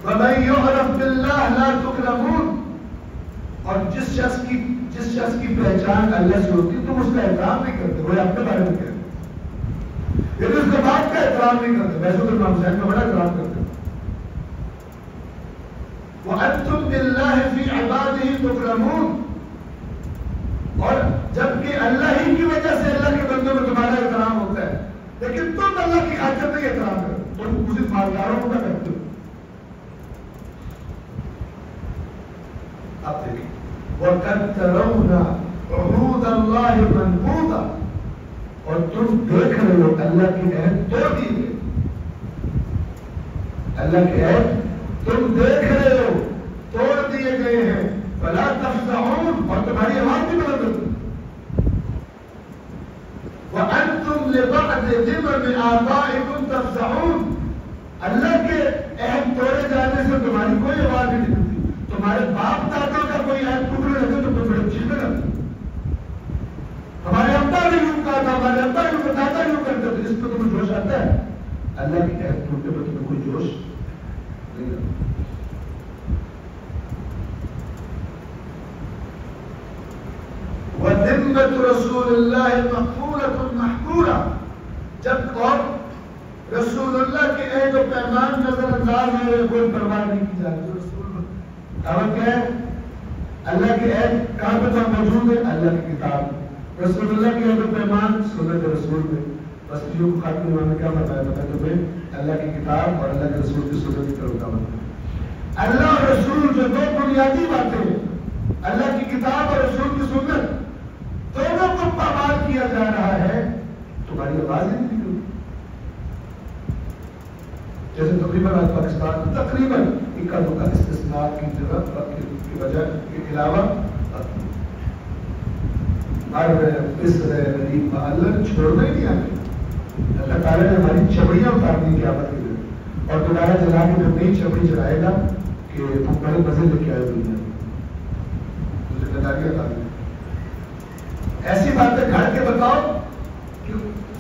وَمَن يُعْرَفْ بِاللَّهِ لَا تُكْرَمُونَ، اور جس شخص کی پہچان اللہ سے ہوتی تم اس کا احترام نہیں کرتے، وہ اپنے بارے میں کہتے، یعنی اس کے بعد کا احترام نہیں کرتے، ویسے تو امام حسین کا بڑا احترام کرتے۔ وَأَنْتُمْ بِاللَّهِ فِي عِبَادِهِ تُكْرَمُونَ، اور جبکہ اللہ ہی کی وجہ سے اللہ کے بندوں میں تمہارا احترام ہوتا ہے، لیکن تم اللہ کی خاطر نہیں احترام کرتے، تم اسی مالداروں کو نہ کرتے ہو۔ اب دیکھیں، وَقَدْ تَرَوْنَ عُهُودَ اللَّهِ مَنْقُوضَةً، اور تم دیکھ رہے ہو اللہ کی عہد توڑ دی گئی، اللہ کے عہد تم دیکھ رہے ہو توڑ دیے گئے ہیں، فلا تفزعون، اور تمہاری آواز بھی بلند ہوتی، وَأَنْتُمْ لِبَعْدِ ذِمَمِ آبَائِكُمْ تَفْزَعُونَ، اللہ کے عہد توڑے جانے سے تمہاری کوئی آواز نہیں نکلتی، تمہارے باپ دادوں کا کوئی عہد ٹوٹنے لگے تو تم بڑے چیخنے لگتے، ہمارے ابا نے یوں کہا تھا، ہمارے ابا یوں دادا یوں کرتے تھے، اس پہ تمہیں جوش آتا ہے؟ اللہ کے عہد ٹوٹنے پہ تمہیں کوئی جوش نہیں آتا۔ وَذِمَّةُ رَسُولِ اللَّهِ مَقْفُولَةٌ مَحْقُورَةٌ، جب اور رسول اللہ کے عہد و پیمان نظر انداز ہوئے، کوئی پرواہ نہیں کی جاتی، رسول دعوت کیا ہے؟ اللہ کے عہد کہاں پہ تو موجود ہے؟ اللہ کی کتاب، رسول اللہ کے عہد و پیمان سنت رسول میں، بس جو خاتم امام نے کیا بتایا تمہیں اللہ کی کتاب اور اللہ کے رسول کی سنت کی طرف دعوت ہے۔ اللہ اور رسول جو دو بنیادی باتیں ہیں، اللہ کی کتاب اور رسول کی سنت، دونوں کو پامال کیا جا رہا ہے، تمہاری آواز ہی نہیں نکلتی، جیسے تقریباً آج پاکستان میں تقریباً اکا دکا استثناء کی جگہ کی وجہ کے علاوہ مصر غریب اللہ چھوڑنا ہی نہیں آتے. اللہ تعالیٰ نے ہماری چمڑیاں اتارنی قیامت کے دن اور دوبارہ جلا کے جب نئی چمڑی چلائے گا کہ تم بڑے مزے لے کے آئے دنیا میں ذمہ داریاں اتارنی. ایسی باتیں گھڑ کے بتاؤ کہ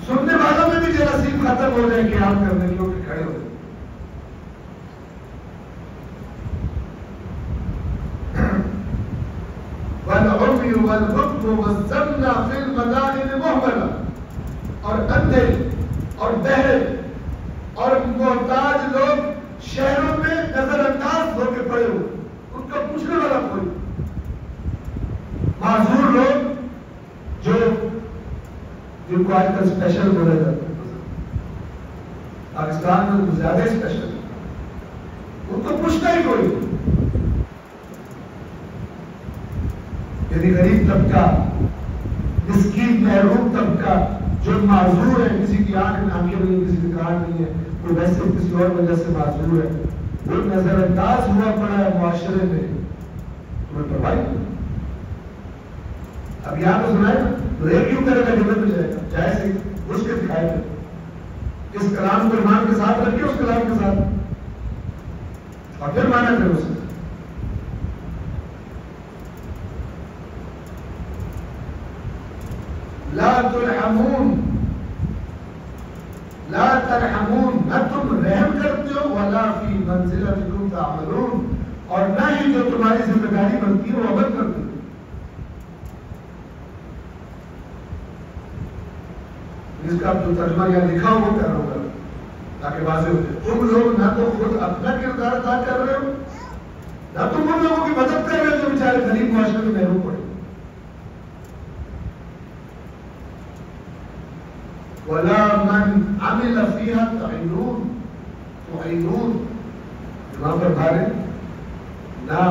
سننے والوں میں بھی جراثیم ختم ہو جائے قیام کرنے کے لیے کھڑے ہو جائے. والعمي والبكم والزمنا في المدائن مهملا اور اندھے اور بہرے اور محتاج لوگ شہروں میں نظر انداز ہو کے پڑے ہوئے, ان کا پوچھنے والا کوئی. معذور لوگ جو جن کو آج کل اسپیشل بولے جاتے ہیں پاکستان میں زیادہ اسپیشل, ان کو پوچھتا ہی کوئی. یعنی غریب طبقہ, مسکین محروم طبقہ جو معذور ہے, کسی کی آنکھیں نہیں, کسی کی کان نہیں ہے, کوئی ویسے کسی اور وجہ سے معذور ہے, وہ نظر انداز ہوا پڑا ہے معاشرے میں, تمہیں پرواہ نہیں. اب یہاں تو سنائے نا ریپ کیوں کرے گا, جنت میں جائے گا, جائے سے اس کے دکھائے گا. اس کلام کو ایمان کے ساتھ رکھے, اس کلام کے ساتھ, اور پھر مانا کرے اسے. لا ترحمون, لا ترحمون, نہ تم رحم کرتے ہو, ولا فی منزلتکم تعملون, اور نہ ہی جو تمہاری ذمہ داری بنتی ہے وہ عمل کرتے ہو. اس کا جو ترجمہ یہاں لکھا ہو وہ کر رہا ہوں تاکہ واضح ہو جائے. تم لوگ نہ تو خود اپنا کردار ادا کر رہے ہو, نہ تم ان لوگوں کی مدد کر رہے ہو جو بیچارے غریب معاشرے میں محروم پڑے. ولا من عمل فيها تعينون, وہاں پر بھارے نہ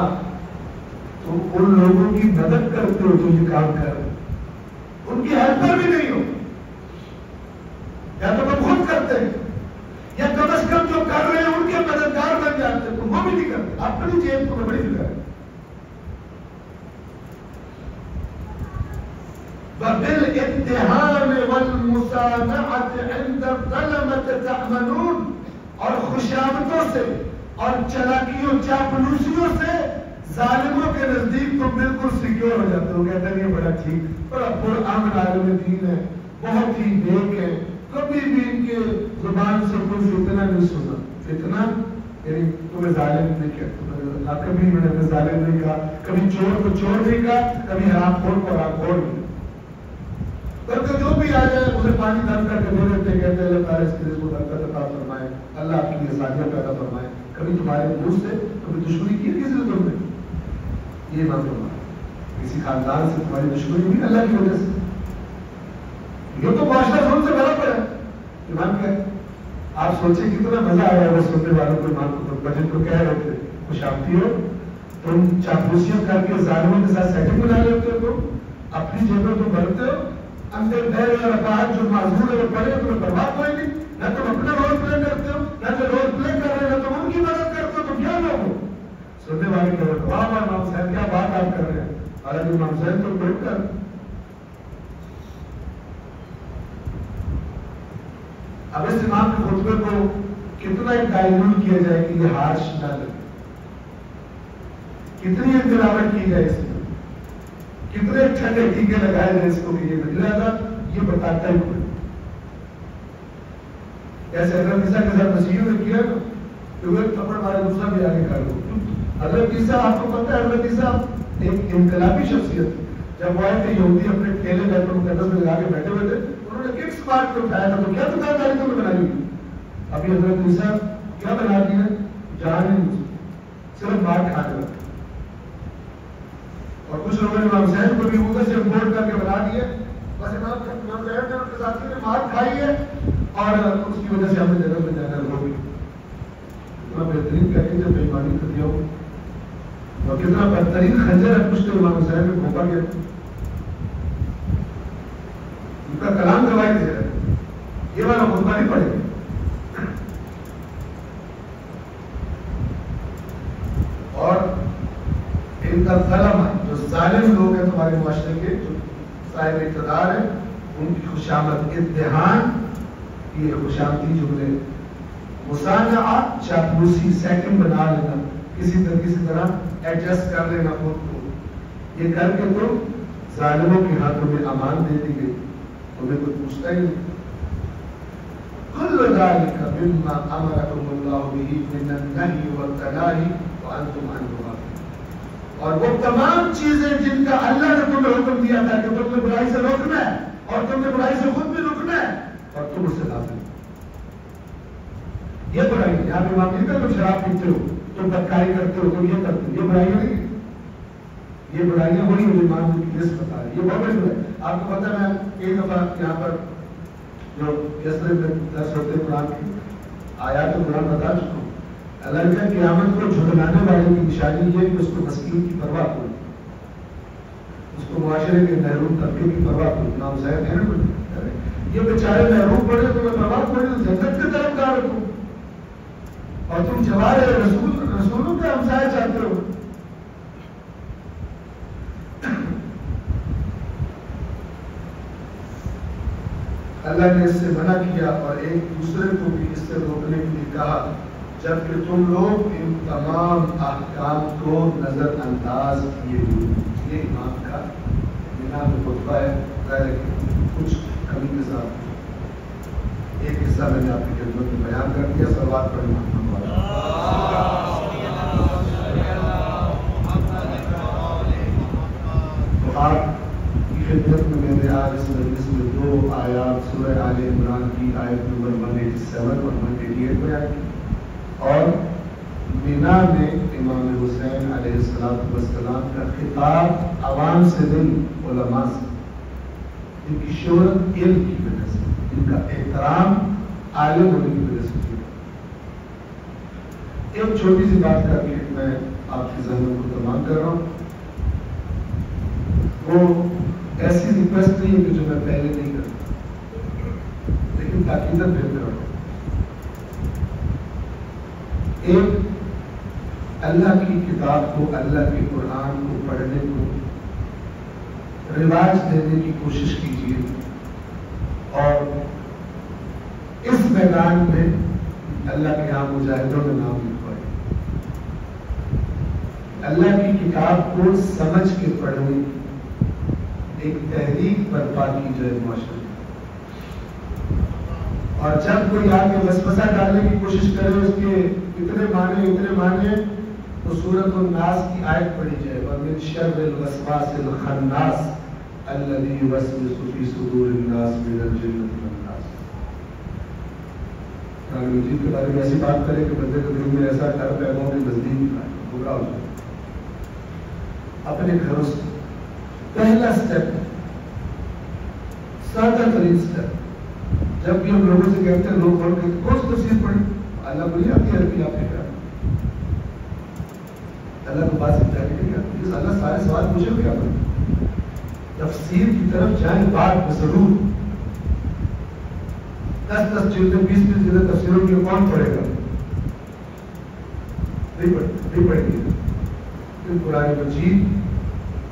تم ان لوگوں کی مدد کرتے ہو جو یہ کام کر رہے, ان کی ہیلپر بھی نہیں ہو, یا تو تم خود کرتے ہیں یا کم از کم جو کر رہے ہیں ان کے مددگار بن جاتے ہیں, تم وہ بھی نہیں کرتے. اپنی جیب تمہیں بڑی فکر ہے. وَبِالْإِتِّهَامِ وَالْمُسَامَحَةِ عِنْدَ الظَّلَمَةِ تَأْمَنُونَ, اور خوشامدوں سے اور چلاکیوں چاپلوسیوں سے ظالموں کے نزدیک تم بالکل سیکیور ہو جاتے ہو. کہتے ہیں یہ بڑا ٹھیک, بڑا پرامن عالم دین ہے, بہت ہی نیک ہے, کبھی بھی ان کے زبان سے کوئی فتنہ نہیں سنا. فتنہ یعنی تمہیں ظالم نہیں کہتے, کبھی میں نے ظالم نہیں کہا, کبھی چور کو چور نہیں کہا, کبھی حرام خور کو حرام خور نہیں. بلکہ جو بھی آ جائے اسے پانی دم کر کے دے دیتے, کہتے ہیں اللہ تعالیٰ اس کے کو برکت عطا فرمائے, اللہ آپ کی آسانیاں پیدا فرمائے. کبھی تمہارے منہ سے کبھی دشمنی کی کسی سے تم نے, یہ مت فرمائے. کسی خاندان سے تمہاری دشمنی ہوئی اللہ کی وجہ سے, یہ تو معاشرہ سن سے بھرا پڑا ہے. ایمان کیا آپ سوچیں کتنا مزہ آیا وہ سننے والوں کو. ایمان کو بجٹ کو کہہ رہے تھے خوش آمدی ہو, تم چاپلوسیاں کر کے ظالموں کے ساتھ سیٹنگ بنا لیتے ہو, تم اپنی جیبوں کو بھرتے ہو, اندر بہرے اور افراد جو معذور ہے وہ پڑے, تمہیں پرواہ کوئی نہیں. نہ تم اپنا رول پلے کرتے ہو, نہ جو رول پلے کر رہے ہیں, نہ تم ان کی مدد کرتے ہو. تم کیا لوگ ہو سننے والے کہہ رہے, واہ واہ امام صاحب کیا بات آپ کر رہے ہیں. حالانکہ امام صاحب تو بڑھ کر اب اس امام کے خطبے کو کتنا ڈائلوٹ کیا جائے کہ یہ ہارش نہ لگے, کتنی انتلاوٹ کی جائے اس میں, کتنے ٹھنڈے ٹیکے لگائے جائے اس کو کہ یہ نہیں لگا, یہ بتاتا ہی کوئی. ایسے حضرت عیسیٰ کے ساتھ مسیحیوں نے کیا کہ وہ ایک تھپڑ مارے دوسرا بھی آگے کر لو. حضرت عیسیٰ آپ کو پتہ ہے حضرت عیسیٰ ایک انقلابی شخصیت تھی. جب وہ آئے تھے یہودی اپنے ٹھیلے بیت المقدس میں لگا کے بیٹھے ہوئے تھے, انہوں نے ککس مار کے اٹھایا تھا, تو کیا دکانداری تمہیں بنائی ہوئی. ابھی حضرت عیسیٰ کیا بنا دیا, جان ہی صرف مار کھانے لگا. اور کچھ لوگوں نے امام حسین کو بھی ادھر سے امپورٹ کر کے بنا دیے, بس امام حسین نے ان کے ساتھی نے مار کھائی ہے اور اس کی وجہ سے ہمیں جنت میں جانا ہو گئی. اتنا بہترین پیکیج ہے بےایمانی کر دیا ہو, اور کتنا بہترین خنجر ہے کچھ تو امام حسین میں گھونپا گیا. ان کا کلام گواہی دے رہا ہے, یہ والا خطبہ نہیں پڑے گا. ہمارے معاشرے کے جو صاحب اقتدار ہیں ان کی خوشامد امتحان، یہ خوشامدی جملے، مصانعہ چاپلوسی، سیکنڈ بنا لینا، کسی طرح ایڈجسٹ کر لینا خود کو، یہ کر کے تم ظالموں کے ہاتھوں میں امان دے دی گئی، تمہیں کوئی پوچھتا ہی نہیں۔ کل ذالک مما امرکم اللہ بہ من النہی والتناہی وانتم عنہ غافلون، اور وہ تمام چیزیں جن کا اللہ نے تمہیں حکم دیا تھا کہ تم نے برائی سے روکنا ہے اور تم نے برائی سے خود بھی رکنا ہے اور تم اس سے غافل، یہ برائی نہیں۔ آپ امام نہیں کہ تم شراب پیتے ہو، تم بدکاری کرتے ہو، تم یہ کرتے ہو، یہ برائیاں نہیں، یہ برائیاں وہی امام کی لسٹ بتا رہی ہے، یہ بہت بڑی برائی۔ آپ کو پتہ ہے میں ایک دفعہ یہاں پر جو کیسرے میں درس ہوتے قرآن کی آیات قرآن بتا چکا ہوں، اللہ نے قیامت کو جھٹلانے والے کی نشانی یہ کہ اس کو مسکین کی پرواہ کوئی، اس کو معاشرے کے محروم طبقے کی پرواہ کوئی، امام صاحب ہے نا، یہ بیچارے محروم پڑے تو میں پرواہ کوئی نہیں، جنت کی طرف گا رکھوں، اور تم جوار رسولوں کے ہمسائے چاہتے ہو۔ اللہ نے اس سے منع کیا اور ایک دوسرے کو بھی اس سے روکنے کے لیے کہا، جبکہ تم لوگ ان تمام احکام کو نظر انداز کیے ہوئے۔ یہ امام کا بنا میں خطبہ ہے، ظاہر ہے کچھ کمی کے ساتھ ایک حصہ میں نے آپ کی خدمت میں بیان کر دیا۔ صلوات پڑھنا تو آپ کی خدمت میں میرے آج اس مجلس میں دو آیات سورہ آل عمران کی آیت نمبر 187 اور 188 میں آئی، اور مینا میں امام حسین علیہ السلام کا خطاب عوام سے نہیں، علماء سے، ان کی شہرت علم کی وجہ سے، ان کا احترام عالم ہونے کی وجہ سے۔ ایک چھوٹی سی بات کر کے میں آپ کے ذہن کو تمام کر رہا ہوں، وہ ایسی ریکویسٹ نہیں ہے کہ جو میں پہلے نہیں کرتا، لیکن تاکیدت بہتر ہو۔ ایک اللہ کی کتاب کو، اللہ کے قرآن کو پڑھنے کو رواج دینے کی کوشش کیجیے، اور اس میدان میں اللہ کے یہاں مجاہدوں میں نام لکھوائے۔ اللہ کی کتاب کو سمجھ کے پڑھنے ایک تحریک برپا کی جائے معاشرے میں، اور جب کوئی آ کے وسوسہ ڈالنے کی کوشش کرے اس کے اتنے معنی تو سورۃ الناس کی آیت پڑھی جائے، وَمِن شَرِّ الْوَسْوَاسِ الْخَنَّاسِ الَّذِي يُوَسْوِسُ فِي صُدُورِ النَّاسِ مِنَ الْجِنَّةِ وَالنَّاسِ۔ قرآن مجید کے بارے میں ایسی بات کرے کہ بندے کے دل میں ایسا ڈر پیدا ہو کہ نزدیک گمراہ ہو جائے۔ اپنے گھروں سے پہلا سٹیپ، سادہ ترین سٹیپ، جب بھی ہم لوگوں سے کہتے ہیں لوگ پڑھ کے کون سی تفسیر پڑھی، اللہ کو نہیں آتی عربی، آپ نے کہا اللہ کو بات سمجھانے کے لیے آتی، اللہ سارے سوال پوچھے کیا پڑھیں، تفسیر کی طرف جائیں بعد میں ضرور، 10 جلدیں 20 جلدیں تفسیروں کی کون پڑھے گا، نہیں پڑھے گی۔ قرآن مجید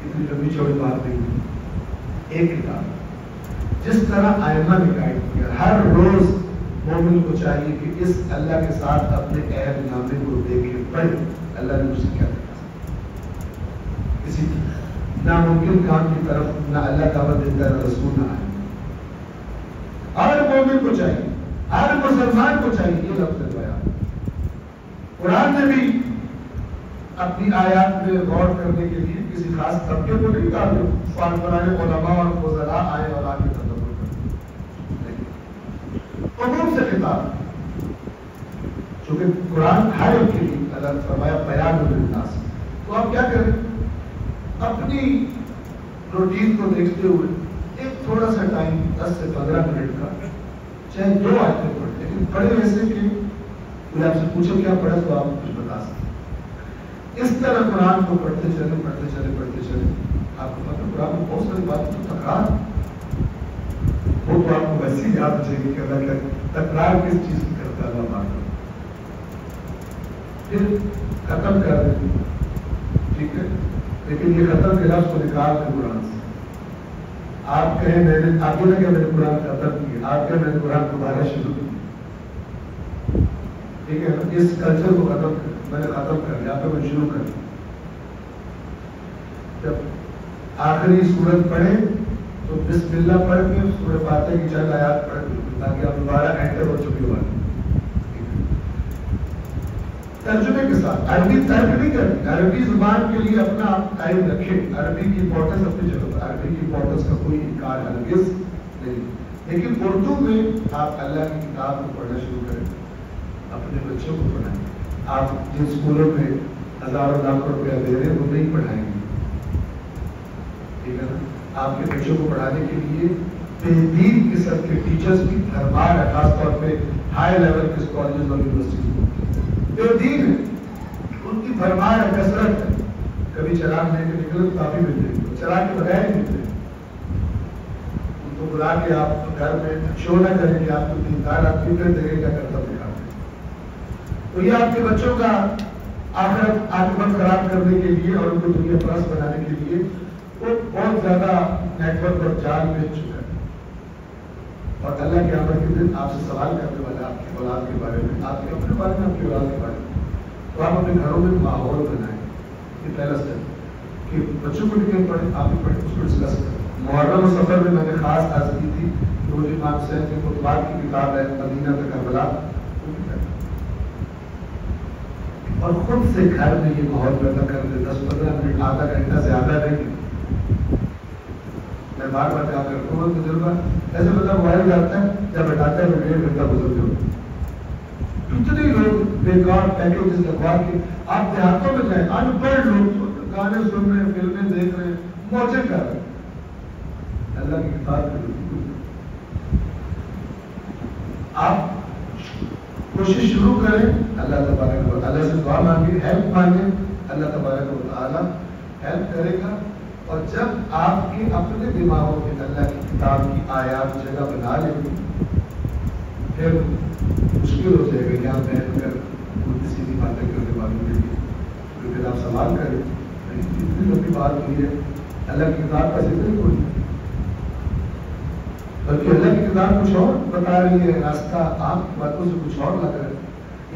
اتنی لمبی چوڑی بات نہیں ہے، ایک کتاب جس طرح ائمہ نے گائیڈ کیا، ہر روز مومن کو چاہیے کہ اس اللہ کے ساتھ اپنے عہد نامے کو دیکھے پڑھے، اللہ نے مجھ سے کیا کہا، کسی ناممکن کام کی طرف نہ اللہ دعوت دیتا ہے، رسول نہ آئے۔ ہر مومن کو چاہیے، ہر مسلمان کو چاہیے یہ لفظ بیان۔ قرآن نے بھی اپنی آیات میں غور کرنے کے لیے کسی خاص طبقے کو نہیں کہا کہ فارغان علماء اور فضلاء آئے اور آگے تدبر کریں، عموم سے خطاب، چونکہ قرآن ہر ایک کے لیے اللہ فرمایا بیان للناس۔ تو آپ کیا کریں، اپنی روٹین کو دیکھتے ہوئے ایک تھوڑا سا ٹائم 10 سے 15 منٹ کا، چاہے 2 آیتیں پڑھیں، لیکن پڑھے ایسے کہ کوئی آپ سے پوچھے کیا پڑھا تو آپ کچھ بتا سکیں۔ اس طرح قرآن کو پڑھتے چلے آپ کو پتہ قرآن میں بہت ساری باتیں تو تکرار، وہ تو آپ کو ویسے ہی یاد چاہیے کہ اللہ کا تکرار کس چیز کی کرتا ہے، اللہ بات پھر ختم کر دیں، ٹھیک ہے، لیکن یہ ختم کے لفظ کو نکال دیں قرآن سے. آپ کہیں میں نے آپ یہ نہ کہ میں نے قرآن ختم کیا، آپ کہیں میں نے قرآن دوبارہ شروع کیا. ٹھیک ہے، اس کلچر کو ختم کر، میں نے ختم کر دیا، آپ کو میں شروع کر دیا. جب آخری سورت پڑھیں تو بسم اللہ پڑھ کے سورہ فاتحہ کی چند آیات پڑھ کے تاکہ آپ دوبارہ انٹر ہو چکے ہو. ترجمے کے ساتھ عربی ترک نہیں کرنی، عربی زبان کے لیے اپنا ٹائم رکھیں. عربی کی امپورٹنس اپنی جگہ پر، عربی کی امپورٹنس کا کوئی انکار ہرگز نہیں، لیکن اردو میں آپ اللہ کی کتاب کو پڑھنا شروع کریں، اپنے بچوں کو پڑھائیں. آپ جن اسکولوں میں ہزاروں لاکھ روپیہ دے رہے ہیں وہ نہیں پڑھائیں گے، ٹھیک ہے نا. آپ کے بچوں کو پڑھانے کے لیے بہترین قسم کے ٹیچرز کی بھرمار ہے، خاص طور پہ ہائی لیول کے کالجز اور یونیورسٹیز میں بہترین ہے، ان کی بھرمار ہے، کثرت ہے. کبھی چراغ لے کے نکلے تو کافی ملتے ہیں، چراغ کے بغیر ہی ملتے ہیں. ان کو بلا کے آپ گھر میں شو نہ کریں کہ آپ کو دیندار آپ کی جگہ کیا کرتا دکھاتے ہیں. تو یہ آپ کے بچوں کا آخرت عاقبت خراب کرنے کے لیے اور ان کو دنیا پرست بنانے کے لیے وہ بہت زیادہ نیٹ ورک اور جال بھیج چکا ہے. اور اللہ کے آمد کے دن آپ سے سوال کرنے والا آپ کی اولاد کے بارے میں، آپ کے اپنے بارے میں، آپ کی اولاد کے بارے میں. تو آپ اپنے گھروں میں ماحول بنائیں. یہ پہلا اسٹیپ کہ بچوں کو لکھیں پڑھیں، آپ بھی پڑھیں، اس کو ڈسکس کریں. محرم و سفر میں میں نے خاص عرض کی تھی کہ وہ جو امام حسین کے خطبات کی کتاب ہے مدینہ کا کربلا، اور خود سے گھر میں یہ ماحول پیدا کر دے. 10-15 منٹ، آدھا گھنٹہ زیادہ نہیں. میں بار بار کہا کرتا ہوں تجربہ ایسے بندہ موبائل جاتا ہے جب ہٹاتا ہے تو 1.5 گھنٹہ گزر جاتا. کتنے لوگ بیکار پیکیجز لگوا کے آپ دیہاتوں میں جائیں، ان پڑھ لوگ گانے سن رہے ہیں، فلمیں دیکھ رہے ہیں، موجے کر رہے ہیں. اللہ کی کتاب میں آپ کوشش شروع کریں. اللہ تبارک و تعالیٰ سے دعا مانگیں، ہیلپ مانگیں، اللہ تبارک و تعالیٰ ہیلپ کرے گا. اور جب آپ کے اپنے دماغوں میں اللہ کی کتاب کی آیات جگہ بنا لیں گے پھر مشکل ہو جائے گا کہ آپ بیٹھ کر الٹی سیدھی باتیں کرنے والوں کے لیے. پھر آپ سوال کریں اتنی لمبی بات ہوئی ہے، اللہ کی کتاب کا ذکر ہی کوئی نہیں، بلکہ اللہ کی کتاب کچھ اور بتا رہی ہے، راستہ آپ کی باتوں سے کچھ اور لگ رہا ہے.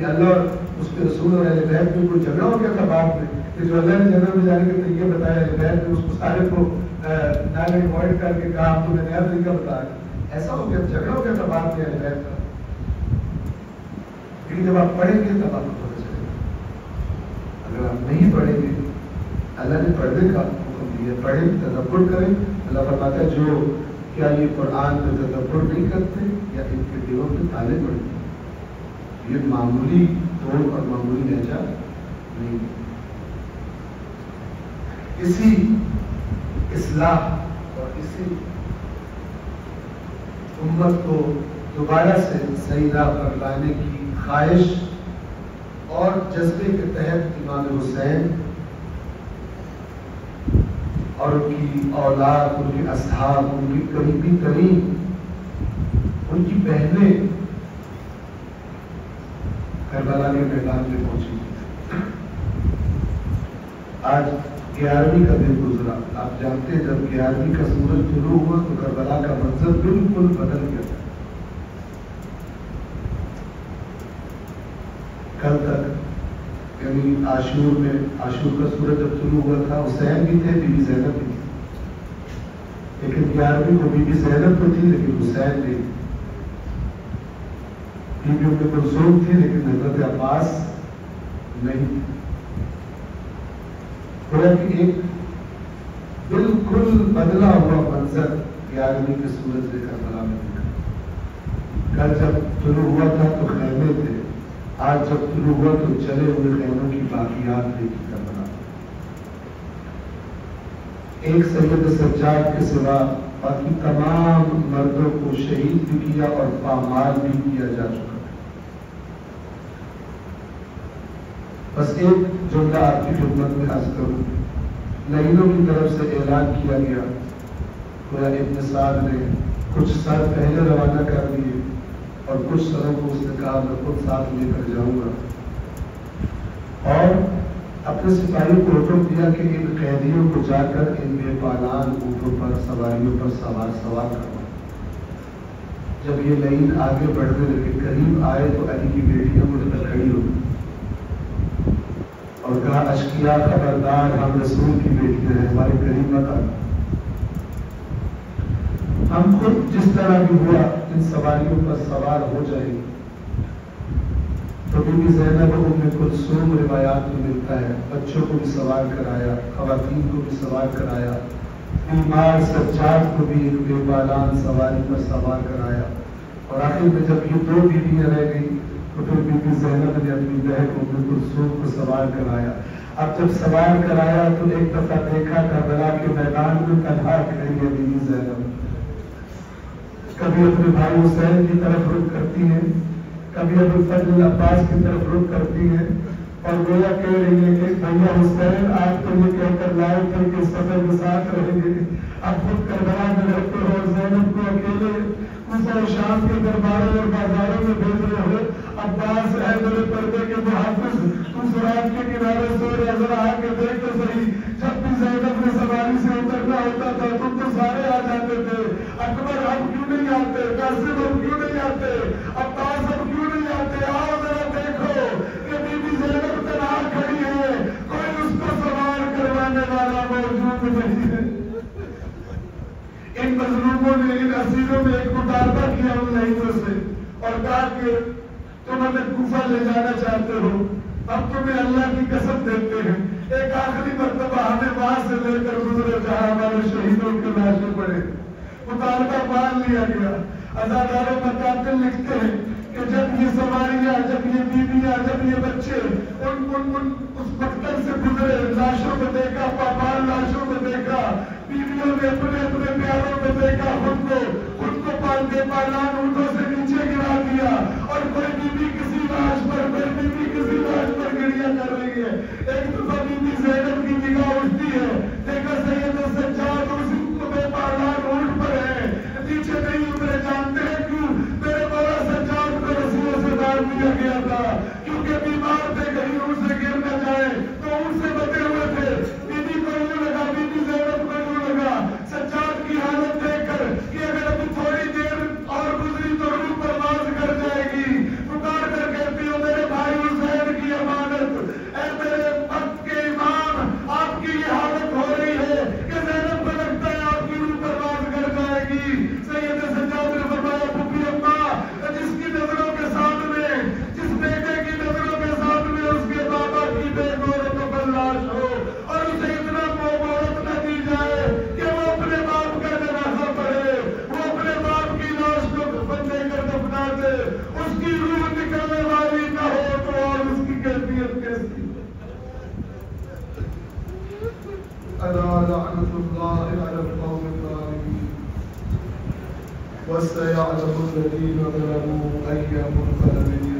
یہ اللہ اور اس کے رسول اور اہل بیت میں کوئی جھگڑا ہو گیا تھا بعد میں کہ جو اللہ نے جنت میں جانے کے طریقے بتایا اہل بیت میں اس کو سارے کو اوائڈ کر کے کہا تمہیں نیا طریقہ بتایا. ایسا ہو گیا، جھگڑا ہو گیا تھا بعد میں اہل بیت کا. لیکن جب آپ پڑھیں گے تب آپ کو پتہ چلے گا. اگر آپ نہیں پڑھیں گے، اللہ نے پڑھنے کا حکم دیا، پڑھیں، تدبر کریں. اللہ فرماتا ہے جو کیا یہ قرآن میں تدبر نہیں کرتے یا ان کے دلوں میں تالے پڑتے. یہ معمولی طور اور معمولی لہجہ نہیں. اسی اصلاح اور اسی امت کو دوبارہ سے صحیح راہ پر لانے کی خواہش اور جذبے کے تحت امام حسین اور ان کی اولاد، ان کے اصحاب، ان کی قریبی ترین، ان کی بہنیں کربلا کے میدان میں پہنچی. آج 11ویں کا دن گزرا. آپ جانتے ہیں جب 11ویں کا سورج طلوع ہوا تو کربلا کا منظر بالکل بدل گیا. کل تک یعنی عاشور میں، عاشور کا سورج جب طلوع ہوا تھا، حسین بھی تھے، بی بی زینب بھی تھی. لیکن 11ویں کو بی بی زینب تو تھی لیکن حسین نہیں. بی بی ام کلثوم تھی لیکن حضرت عباس نہیں. گویا کہ ایک بالکل بدلا ہوا منظر 11ویں کے سورج نے کربلا میں دیکھا. کل جب طلوع ہوا تھا تو خیمے تھے، آج جب طلوع ہوا تو چلے ہوئے خیموں کی باقیات دیکھی کربلا. ایک سید سجاد کے سوا باقی تمام مردوں کو شہید بھی کیا اور پامال بھی کیا جا چکا ہے. بس ایک جملہ آپ کی خدمت میں عرض کروں. لہینوں کی طرف سے اعلان کیا گیا، گویا ابن سعد نے کچھ سر پہلے روانہ کر دیے اور کچھ سروں کو اس نے کہا میں خود ساتھ لے کر جاؤں گا. اور اپنے سپاہیوں کو حکم دیا کہ ان قیدیوں کو جا کر ان بے پالان اونٹوں پر سواریوں پر سوار کرو۔ جب یہ لائن آگے بڑھنے لگے، قریب آئے تو علی کی بیٹیاں اٹھ کر کھڑی ہو اور کہا اشقیا خبردار، ہم رسول کی بیٹیاں ہیں، ہمارے قریب مت آنا، ہم خود جس طرح بھی ہوا ان سواریوں پر سوار ہو جائیں گے۔ تو بی بی زینب ام کلثوم روایات میں ملتا ہے بچوں کو بھی سوار کرایا، خواتین کو بھی سوار کرایا، بیمار سجاد کو بھی ایک بے بالان سواری پر سوار کرایا، اور آخر میں جب یہ دو بیویاں رہ گئی تو پھر بی بی زینب نے اپنی بہن ام کلثوم کو سوار کرایا۔ اب جب سوار کرایا تو ایک دفعہ دیکھا کربلا کے میدان میں تنہا کھڑی ہے بی بی زینب، کبھی اپنے بھائی حسین کی طرف رخ کرتی ہیں، کبھی ابو الفضل عباس کی طرف رخ کرتی ہیں، اور گویا کہہ رہی ہے کہ بھیا حسین آپ تو یہ کہہ کر لائے تھے کہ سفر کے ساتھ رہیں گے، اب خود کربلا میں رہتے ہو اور زینب کو اکیلے کوفہ و شام کے درباروں اور بازاروں میں بھیج رہے ہو۔ عباس اے میرے پردے کے محافظ، تو سراج کے کنارے سو رہے، ذرا آ کے دیکھ تو صحیح، جب بھی زینب نے سواری سے اترنا ہوتا تھا تم تو سارے آ جاتے تھے، اکبر ہم کیوں نہیں آتے، قاسم ہم کیوں نہیں آتے، عباس ہم کیوں نہیں آتے، آؤ ذرا دیکھو کہ بی بی زینب تنہا کھڑی ہے، کوئی اس کو سوار کروانے والا موجود نہیں ہے۔ ان مظلوموں نے، ان اسیروں نے ایک مطالبہ کیا ان لائنوں سے اور کہا کہ تم ہمیں کوفہ لے جانا چاہتے ہو، اب تمہیں اللہ کی قسم دیتے ہیں ایک آخری مرتبہ ہمیں وہاں سے لے کر گزرے جہاں ہمارے شہیدوں کی لاشیں پڑے۔ مطالبہ مان لیا گیا۔ عزادار و مقاتل لکھتے ہیں کہ جب یہ سواریاں، جب یہ بیویاں، جب یہ بچے اس مقتل سے گزرے، لاشوں میں دیکھا، پاپان لاشوں میں دیکھا، بیویوں نے اپنے اپنے پیاروں میں دیکھا، خود کو بے پالان اونٹوں سے نیچے گرا دیا، اور کوئی بیوی کسی لاش پر، کوئی بیوی کسی لاش پر گڑیا کر رہی ہے۔ ایک دفعہ بی بی زینب کی نگاہ اٹھتی ہے، دیکھا سید سجاد اس بے پالان اونٹ پر ہے، نیچے نہیں اترے۔ جانتے ہیں کیوں؟ میرے مولا سجاد کو رسیوں سے ڈال دیا گیا تھا، کیونکہ بیمار تھے، کہیں اونٹ سے گر نہ جائے تو اونٹ سے بچے ہوئے تھے۔ بی بی کو یوں لگا، بی بی زینب کو یوں لگا سجاد کی حالت دیکھ کر کہ اگر ابھی تھوڑی دیر اور گزری تو روح پرواز کر جائے گی، پکار کر کہتی ہو میرے بھائی حسین کی امانت، اے میرے وقت کے امام، آپ کی یہ حالت ہو رہی ہے کہ زینب کو لگتا ہے آپ کی روح پرواز کر جائے گی۔ سید سجاد نے فرمایا پھوپھی اماں، جس کی نظروں کے سامنے، جس بیٹے کی نظروں کے سامنے اس کے بابا کی بے غورت و برداشت ہو اور اسے اتنا مہارت نہ دی جائے کہ وہ اپنے باپ کا جنازہ پڑھے، وہ اپنے باپ کی لاش کو کفن دے کر دفنا دے، اس کی روح نکلنے والی نہ ہو تو اور اس کی کیفیت کیسی؟ الا لعنت اللہ علی القوم الظالمین وسيعلم الذين ظلموا أي منقلب